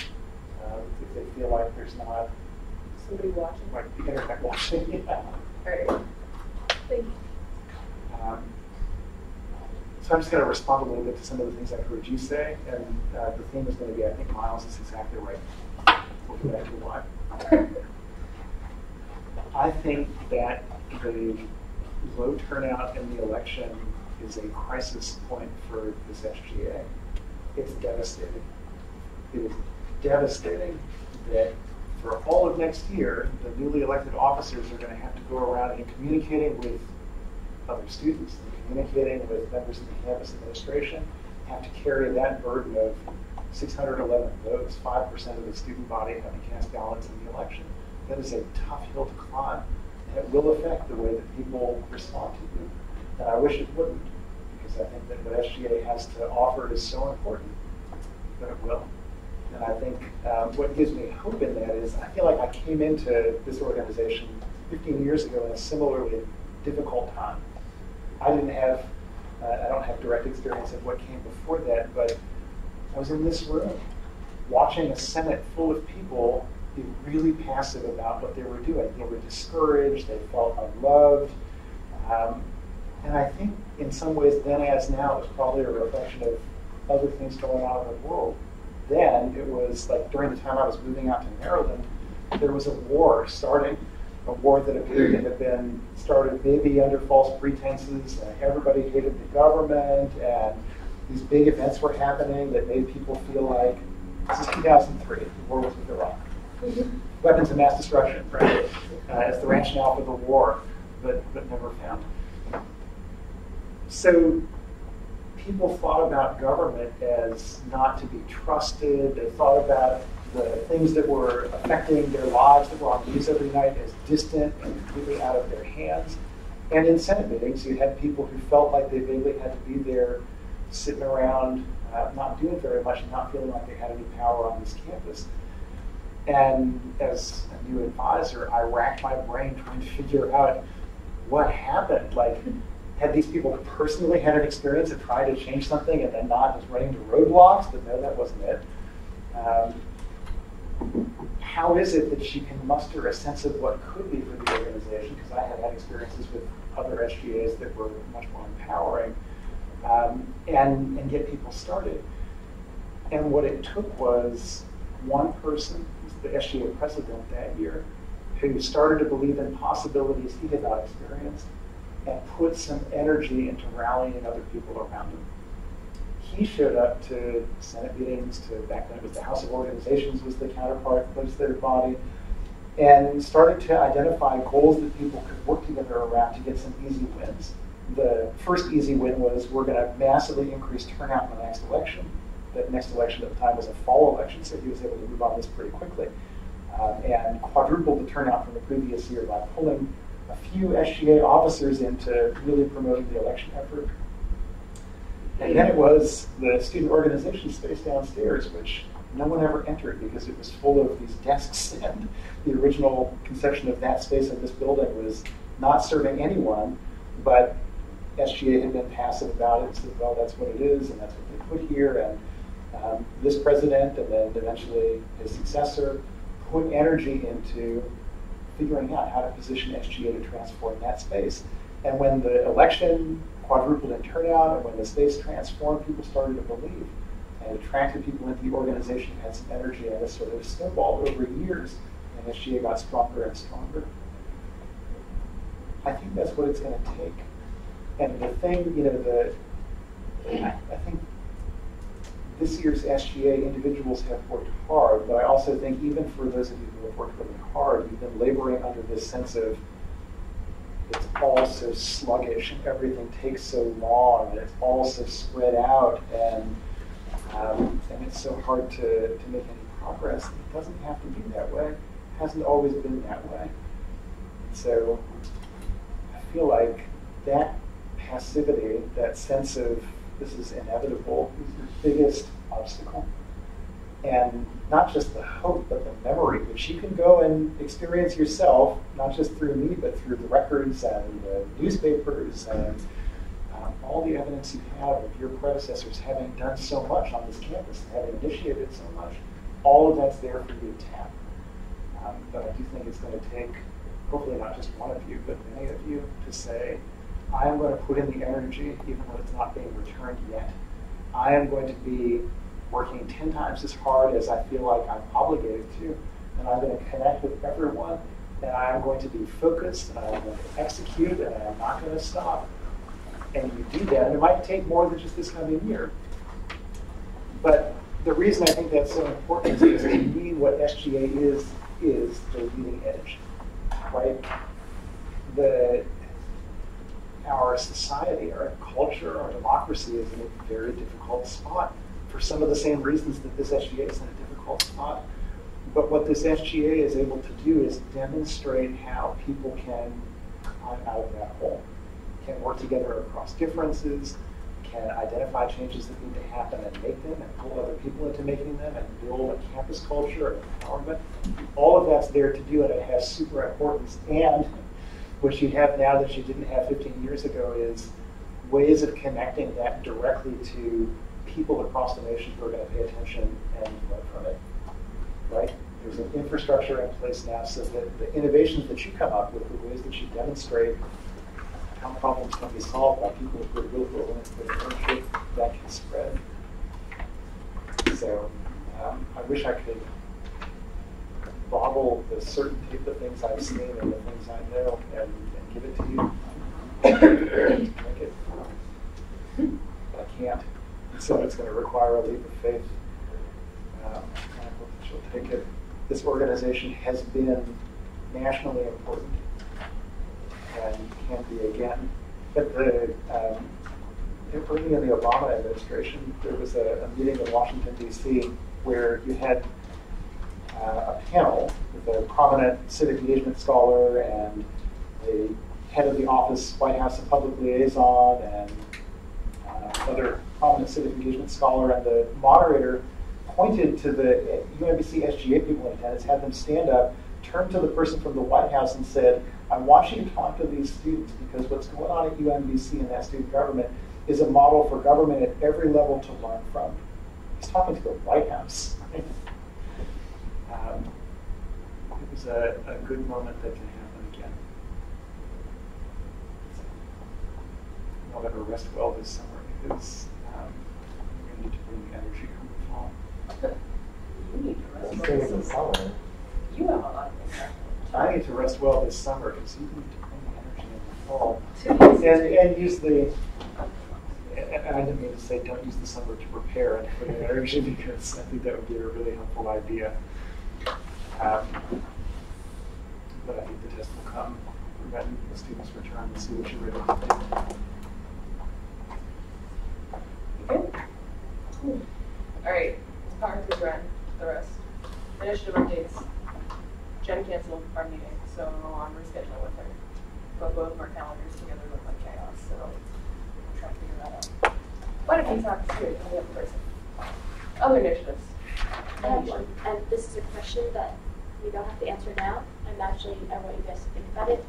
if they feel like there's not Somebody watching. like the internet watching. Yeah. All right. Thank you. So I'm just going to respond a little bit to some of the things I heard you say, and the theme is going to be, I think Miles is exactly right. We'll get back to why. I think that the low turnout in the election is a crisis point for this SGA. It's devastating. It is devastating that for all of next year, the newly elected officers are going to have to go around and communicating with other students and communicating with members of the campus administration, have to carry that burden of 611 votes, 5% of the student body having cast ballots in the election. That is a tough hill to climb, and it will affect the way that people respond to you. And I wish it wouldn't, because I think that what SGA has to offer is so important, but it will. And I think what gives me hope in that is I feel like I came into this organization 15 years ago in a similarly difficult time. I don't have direct experience of what came before that, but I was in this room watching a Senate full of people be really passive about what they were doing. They were discouraged, they felt unloved, and I think in some ways then as now it's probably a reflection of other things going on in the world. Then it was like during the time I was moving out to Maryland, there was a war starting. A war that appeared to have been started maybe under false pretenses, and everybody hated the government, and these big events were happening that made people feel like, this is 2003, the war was with Iraq. Weapons of mass destruction, right? As the rationale for the war, but never found. So people thought about government as not to be trusted. They thought about the things that were affecting their lives that were on the news every night as distant and completely out of their hands. And in Senate meetings, you had people who felt like they vaguely had to be there sitting around, not doing very much and not feeling like they had any power on this campus. And as a new advisor, I racked my brain trying to figure out what happened. Like, had these people personally had an experience of trying to change something and then not just running into roadblocks? But no, that wasn't it. How is it that she can muster a sense of what could be for the organization? Because I had experiences with other SGAs that were much more empowering, and get people started. And what it took was one person, the SGA president that year, who started to believe in possibilities he had not experienced and put some energy into rallying other people around him. He showed up to Senate meetings, to back then it was the House of Organizations was the counterpart legislative body, and started to identify goals that people could work together around to get some easy wins. The first easy win was we're going to massively increase turnout in the next election. The next election at the time was a fall election, so he was able to move on this pretty quickly, and quadrupled the turnout from the previous year by pulling a few SGA officers into really promoting the election effort. And then it was the student organization space downstairs, which no one ever entered because it was full of these desks, and the original conception of that space in this building was not serving anyone, but SGA had been passive about it and said, well, that's what it is, and that's what they put here, and this president and then eventually his successor put energy into figuring out how to position SGA to transform that space. And when the election quadrupled in turnout and when the space transformed, people started to believe and attracted people into the organization, had some energy, and this sort of snowballed over years, and SGA got stronger and stronger. I think that's what it's going to take. And the thing, you know, I think this year's SGA individuals have worked hard, but I also think even for those of you who have worked really hard, you've been laboring under this sense of it's all so sluggish and everything takes so long and it's all so spread out and it's so hard to make any progress. It doesn't have to be that way. It hasn't always been that way. So I feel like that passivity, that sense of this is inevitable, is the biggest obstacle. And not just the hope, but the memory, which you can go and experience yourself, not just through me, but through the records and the newspapers and all the evidence you have of your predecessors having done so much on this campus, and having initiated so much. All of that's there for you to tap. But I do think it's going to take, hopefully not just one of you, but many of you, to say, I am going to put in the energy, even though it's not being returned yet. I am going to be working 10 times as hard as I feel like I'm obligated to, and I'm going to connect with everyone, and I'm going to be focused, and I'm going to execute, and I'm not going to stop. And you do that, and it might take more than just this coming year. But the reason I think that's so important is because to me what SGA is the leading edge, right? Our society, our culture, our democracy is in a very difficult spot for some of the same reasons that this SGA is in a difficult spot. But what this SGA is able to do is demonstrate how people can climb out of that hole, can work together across differences, can identify changes that need to happen and make them, and pull other people into making them, and build a campus culture and empowerment. All of that's there to do, and it has super importance. And what you have now that you didn't have 15 years ago is ways of connecting that directly to people across the nation who are going to pay attention and learn from it, right? There's an infrastructure in place now so that the innovations that you come up with, the ways that you demonstrate how problems can be solved by people who are willful and ownership, that can spread. So I wish I could bottle the certainty of the things I've seen and the things I know and give it to you. Make it. But I can't. So it's going to require a leap of faith. I hope that you'll take it. This organization has been nationally important and can be again. But early in the Obama administration, there was a meeting in Washington, D.C., where you had a panel with a prominent civic engagement scholar and the head of the office, White House and Public Liaison, and another prominent civic engagement scholar, and the moderator pointed to the UMBC SGA people in attendance, had them stand up, turned to the person from the White House and said, I want you to talk to these students because what's going on at UMBC and that student government is a model for government at every level to learn from. He's talking to the White House. It was a good moment that can happen again. I'll let her rest well this summer because we're going to need to bring the energy from the fall. You need to rest well this summer. You have a lot of things. I need to rest well this summer because you need to bring the energy in the fall. And use the, and I didn't mean to say don't use the summer to prepare and put in energy because I think that would be a really helpful idea. But I think the test will come when the students return and see what you're ready to do. Good? Cool. All right, power through Ren, the rest. Initiative updates. Jen canceled our meeting, so I'm rescheduling with her. But both of our calendars together look like chaos, so we'll try to figure that out. Why don't we talk to the other person? Other initiatives. I have one, and this is a question that you don't have to answer now. I want you guys to think about it.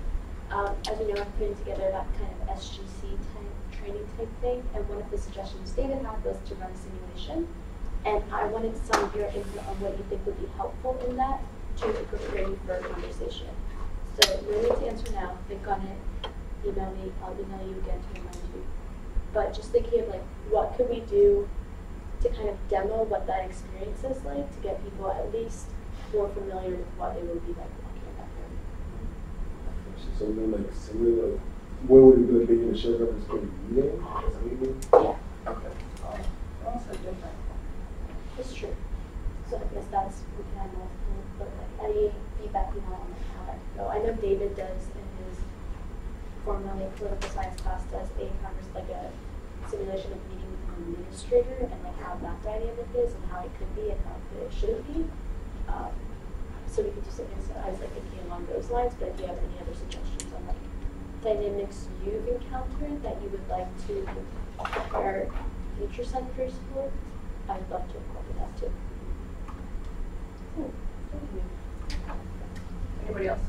As you know, I'm putting together that kind of SGC type training type thing, and one of the suggestions David had was to run a simulation. And I wanted some of your input on what you think would be helpful in that to prepare you for a conversation. So no need to answer now, think on it, email me, I'll email you again to remind you. But just thinking of like, what could we do to kind of demo what that experience is like to get people at least more familiar with what it would be like walking in that room. So we mean like simulate, like, what would it be like making a show up as a meeting? Is that what you mean? Yeah. Okay. Also different. It's true. So I guess that's, we can have multiple, but like any feedback you want on like how that could go. I know David does in his formerly political science class does a simulation of meeting with an administrator and like how that dynamic is and how it could be and how it shouldn't be. So we could do something so I was like thinking along those lines, but if you have any other suggestions on like dynamics you've encountered that you would like to prepare future senators for, I'd love to incorporate that too. Cool. Thank you. Anybody else?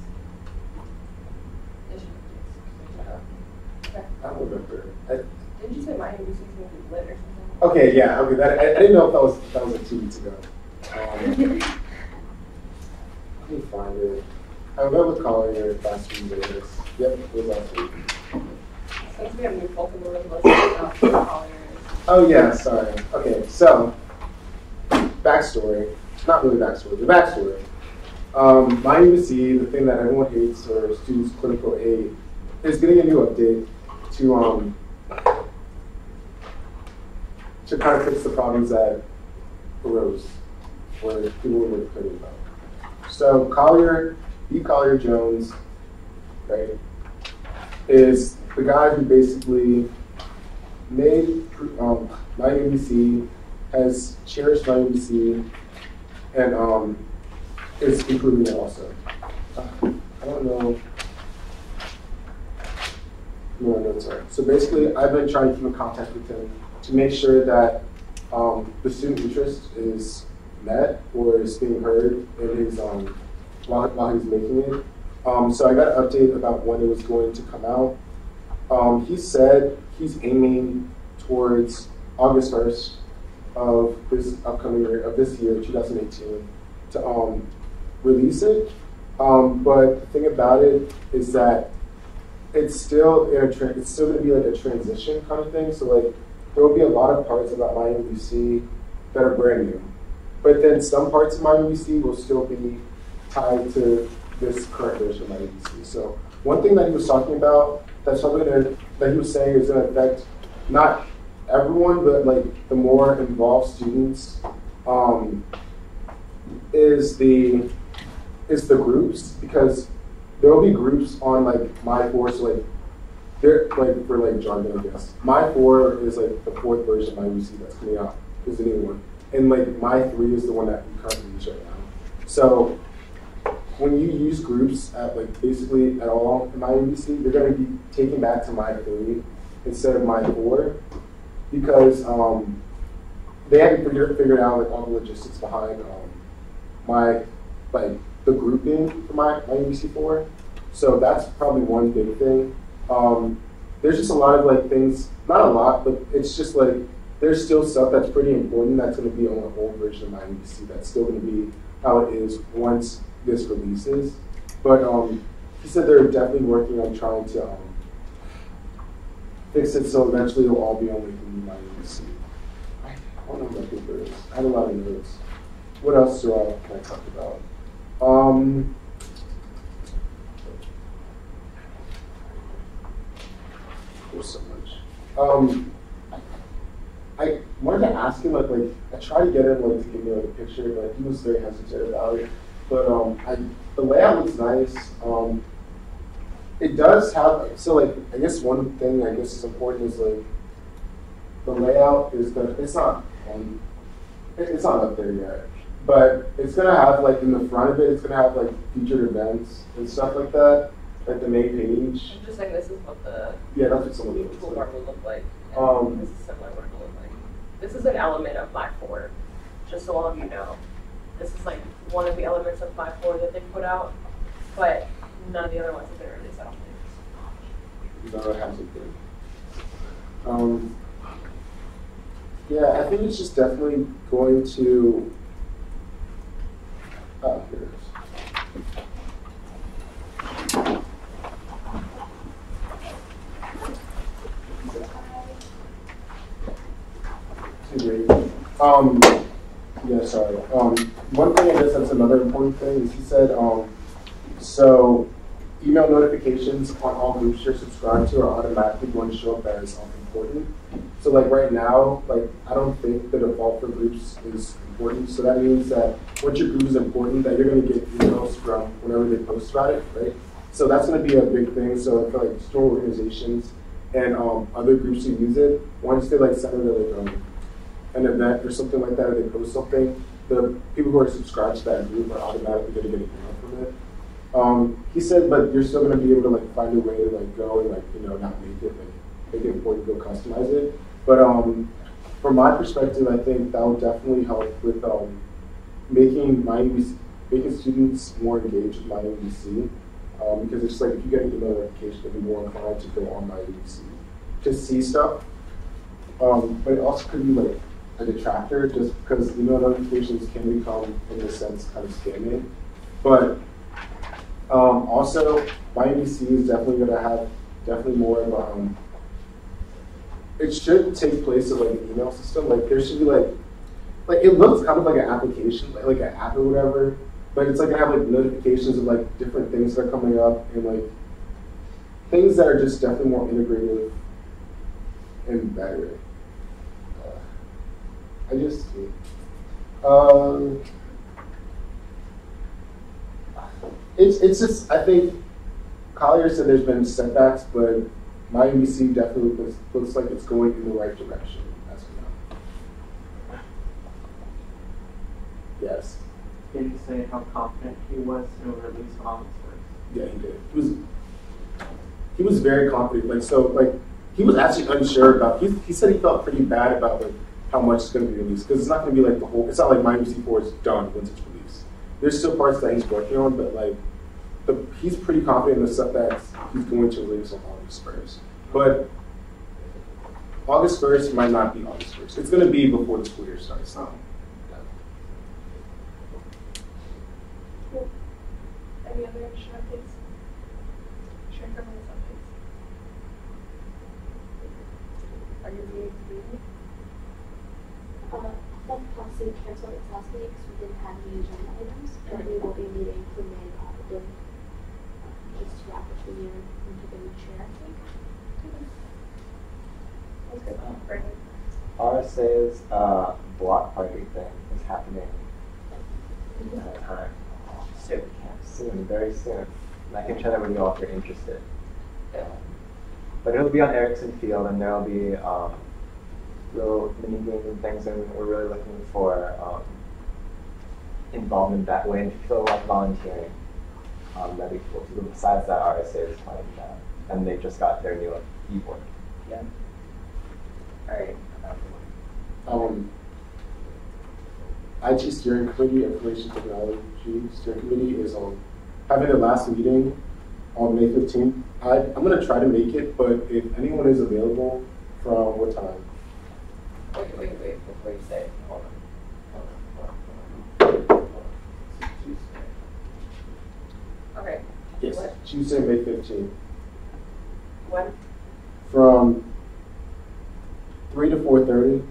Okay. I don't remember. Didn't you say my NBC's going to be lit or something? Okay, yeah, okay. That, I didn't know if that was like 2 weeks ago. Let me find it. I met with Collier last week. Yep, it was last week. Since we have new folk in the room, let's talk about Collier. Oh yeah, sorry. Okay, so backstory. Not really backstory. The backstory. My UBC, the thing that everyone hates, or students clinical aid, is getting a new update to kind of fix the problems that arose where people were complaining about. So Collier, B. Collier Jones, right, is the guy who basically made my UBC, has cherished my UBC, and is improving it also. I don't know. No, no, sorry. So basically, I've been trying to keep in contact with him to make sure that the student interest is met or is being heard in his while he's making it. So I got an update about when it was going to come out. He said he's aiming towards August 1st of this upcoming year, of this year, 2018, to release it. But the thing about it is that it's still it's still going to be like a transition kind of thing. So like there will be a lot of parts about my UBC that are brand new, but then some parts of my UBC will still be tied to this current version of my UBC. So one thing that he was talking about that's probably that he was saying is going to affect not everyone, but like the more involved students is the groups, because there will be groups on like my 4, so like they're like for like jargon, I guess. My 4 is like the 4th version of my UC that's coming out, is the new one, and like my 3 is the one that we currently use right now. So when you use groups at like basically at all in my UBC, you're going to be taken back to my 3 instead of my 4, because they haven't figured out like all the logistics behind my like the grouping for my UBC 4. So that's probably one big thing. There's just a lot of like things, not a lot, but it's just like there's still stuff that's pretty important that's going to be on the old version of my UBC that's still going to be how it is once this releases. But he said they're definitely working on trying to fix it so eventually it'll all be on like the new my UBC. I don't know what my paper is. I had a lot of notes. What else can I talk about? There's so much. I wanted to ask him like I tried to get him like to give me like a picture, but he was very hesitant about it. But the layout looks nice. It does have, so like I guess one thing I guess is important is like the layout is it's not up there yet. But it's gonna have like in the front of it, it's gonna have like featured events and stuff like that, like the main page. I'm just saying this is what the that's what some of new it looks toolbar like. will look like. And this is similar what it will look like. This is an element of my 4, just so all of you know. This is like one of the elements of my 4 that they put out, but none of the other ones have been released, I don't think. No, it hasn't been. Yeah, I think it's just definitely going to. Oh, here it is. Too great. Yeah, sorry. One thing I guess that's another important thing is he said, so email notifications on all groups you're subscribed to are automatically going to show up as important. So like right now, like I don't think the default for groups is important. So that means that once your group is important, that you're going to get emails from whenever they post about it, right? So that's going to be a big thing. So for like store organizations and other groups who use it, once they like send it like an event or something like that, or they post something, the people who are subscribed to that group are automatically going to get an email from it. He said, but you're still going to be able to like find a way to like go and like not make it important, go customize it. But from my perspective, I think that will definitely help with making students more engaged with my UBC. Because it's like if you get an email notification, they'll be more inclined to go on my UBC to see stuff. But it also could be like a detractor, just because email notifications can become, in a sense, kind of scamming. But also, my UBC is definitely going to have more of it should take place of like an email system. Like there should be like it looks kind of like an application, like an app or whatever. But it's like I have like notifications of like different things that are coming up and like things that are just definitely more integrative and better. It's just I think Collier said there's been setbacks, but my UBC definitely looks like it's going in the right direction as of now. Yes. Did he say how confident he was in release on this first? Yeah, he did. He was very confident. He was actually unsure about. He said he felt pretty bad about like how much is going to be released because it's not going to be like the whole. It's not like my UBC4 is done once it's released. There's still parts that he's working on, but like he's pretty confident in the stuff that he's going to release on August 1st. But August 1st might not be August 1st. It's going to be before the school year starts. Cool. Any other additional updates? Share governance updates. Are you reading? That policy canceled its last meeting because we didn't have any agenda items, but we will be meeting for May probably just to wrap up the year and pick a new chair, I think. That's good. Brandon. RSA's block party thing is happening soon, very soon. And I can share that with you all if you're interested. Yeah. But it'll be on Erickson Field, and there'll be little mini games and things, and we're really looking for involvement that way. And if you feel like volunteering, that'd be cool. So besides that, RSA is playing that, and they just got their new keyboard. Yeah. All right. IT Steering Committee, Information Technology Steering Committee is having their last meeting on May 15th. I'm going to try to make it, but if anyone is available, from what time? Wait, before you say it, hold on. Okay. Yes, What? Tuesday, May 15th. When? From 3 to 4:30.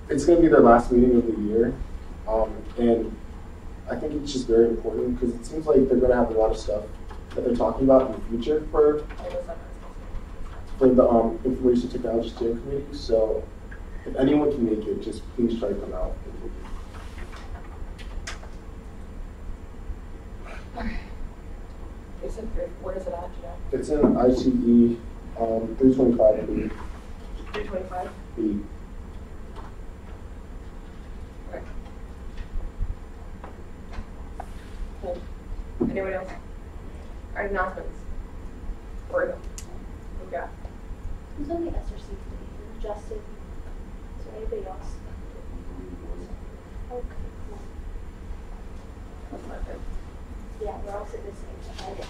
It's going to be their last meeting of the year, and I think it's just very important because it seems like they're going to have a lot of stuff that they're talking about in the future for the Information Technology Steering Committee. So if anyone can make it, just please try to come out. Where is it at, Jeff? It's in ICE 325B. 325? B. Okay. Cool. Anyone else? All right, announcements. Where yeah. Who's on the SRC committee? Justin. Is there anybody else? Okay, cool. That's not good. Yeah, we're all sitting the same. I guess.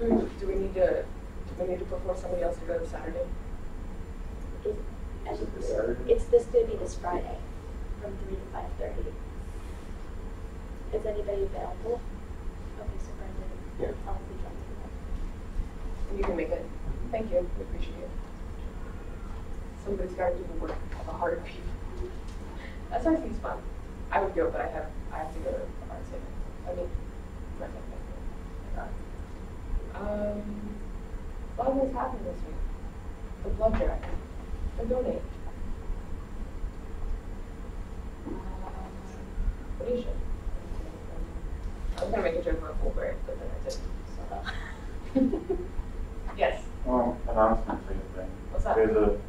Do we need to put forth somebody else to go this Saturday? Is it this Saturday? It's gonna be this Friday, from 3 to 5:30. Is anybody available? Okay, so Brendan, Yeah. I'll be joining you. You can make it. Thank you. We appreciate it. Somebody's got to do the work of the hard people. That sounds seems fun. I would go, but I have to go to art center. I mean, my a lot of things happening this week. The blood drive. The donate. Felicia. I was gonna make a joke about Fulbright, but then I didn't. So. Yes. And I was going to say a thing. What's that? There's a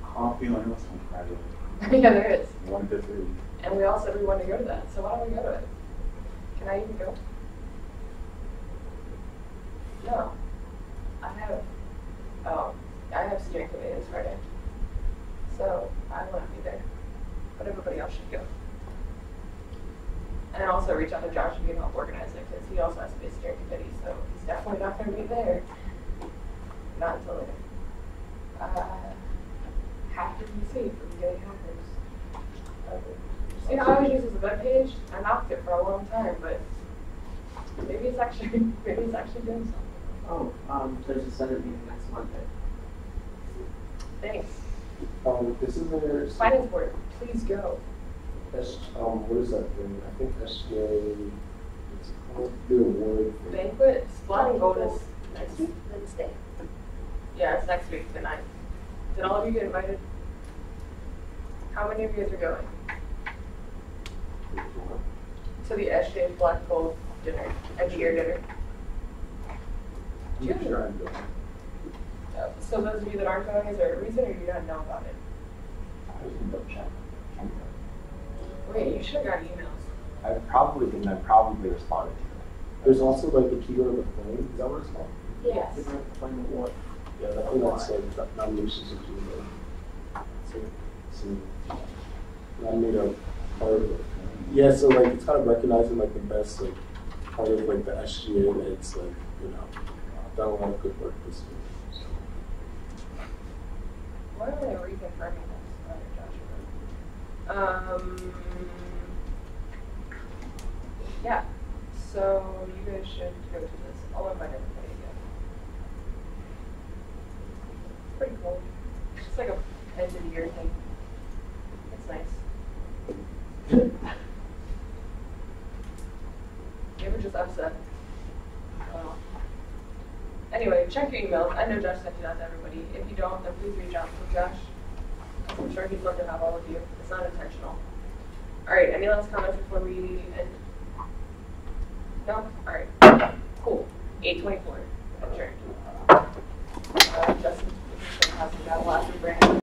coffee and on Friday. Yeah, there is. 1 to 3. And we all said we wanted to go to that, so why don't we go to it? Can I even go? No. I have steering committee this Friday. So I won't be there. But everybody else should go. And I also reach out to Josh and get help organize it because he also has to be a steering committee, so he's definitely not going to be there. Not until later. Hacker PC from Gay Hackers. You know, I always use this as a web page. I knocked it for a long time, but maybe it's actually doing something. Oh, there's a Senate meeting next Monday. Thanks. Isn't there Finance board, please go. what is that thing? I think SGA. It's called the award. Banquet, Splotting bonus next week? Wednesday. Yeah, it's next week, the 9th. Did all of you get invited? How many of you guys are going? To the SGA Black Gold dinner, end of year dinner. I'm sure I'm going. So those of you that aren't going, is there a reason or you don't know about it? I was in the chat. Wait, you should have gotten emails. I probably didn't. I probably responded to it. There's also like the keto to the flame. Is that what it's called? Yes. Yeah, I think that's like nominations of keto. So I made a part of it. Yeah, so like it's kind of recognizing like the best like part of like the SGA and it's like, you know, done a lot of good work this week. So. Why am I reconfirming this? Yeah, so you guys should go to this. I'll invite everybody again. It's pretty cool. It's just like a end of the year thing. It's nice. You ever just upset? Anyway, check your emails. I know Josh sent you out to everybody. If you don't, then please reach out to Josh. I'm sure he'd love to have all of you. It's not intentional. All right, any last comments before we end? No? All right. Cool. 8:24. Adjourned. Justin, passing that last brand.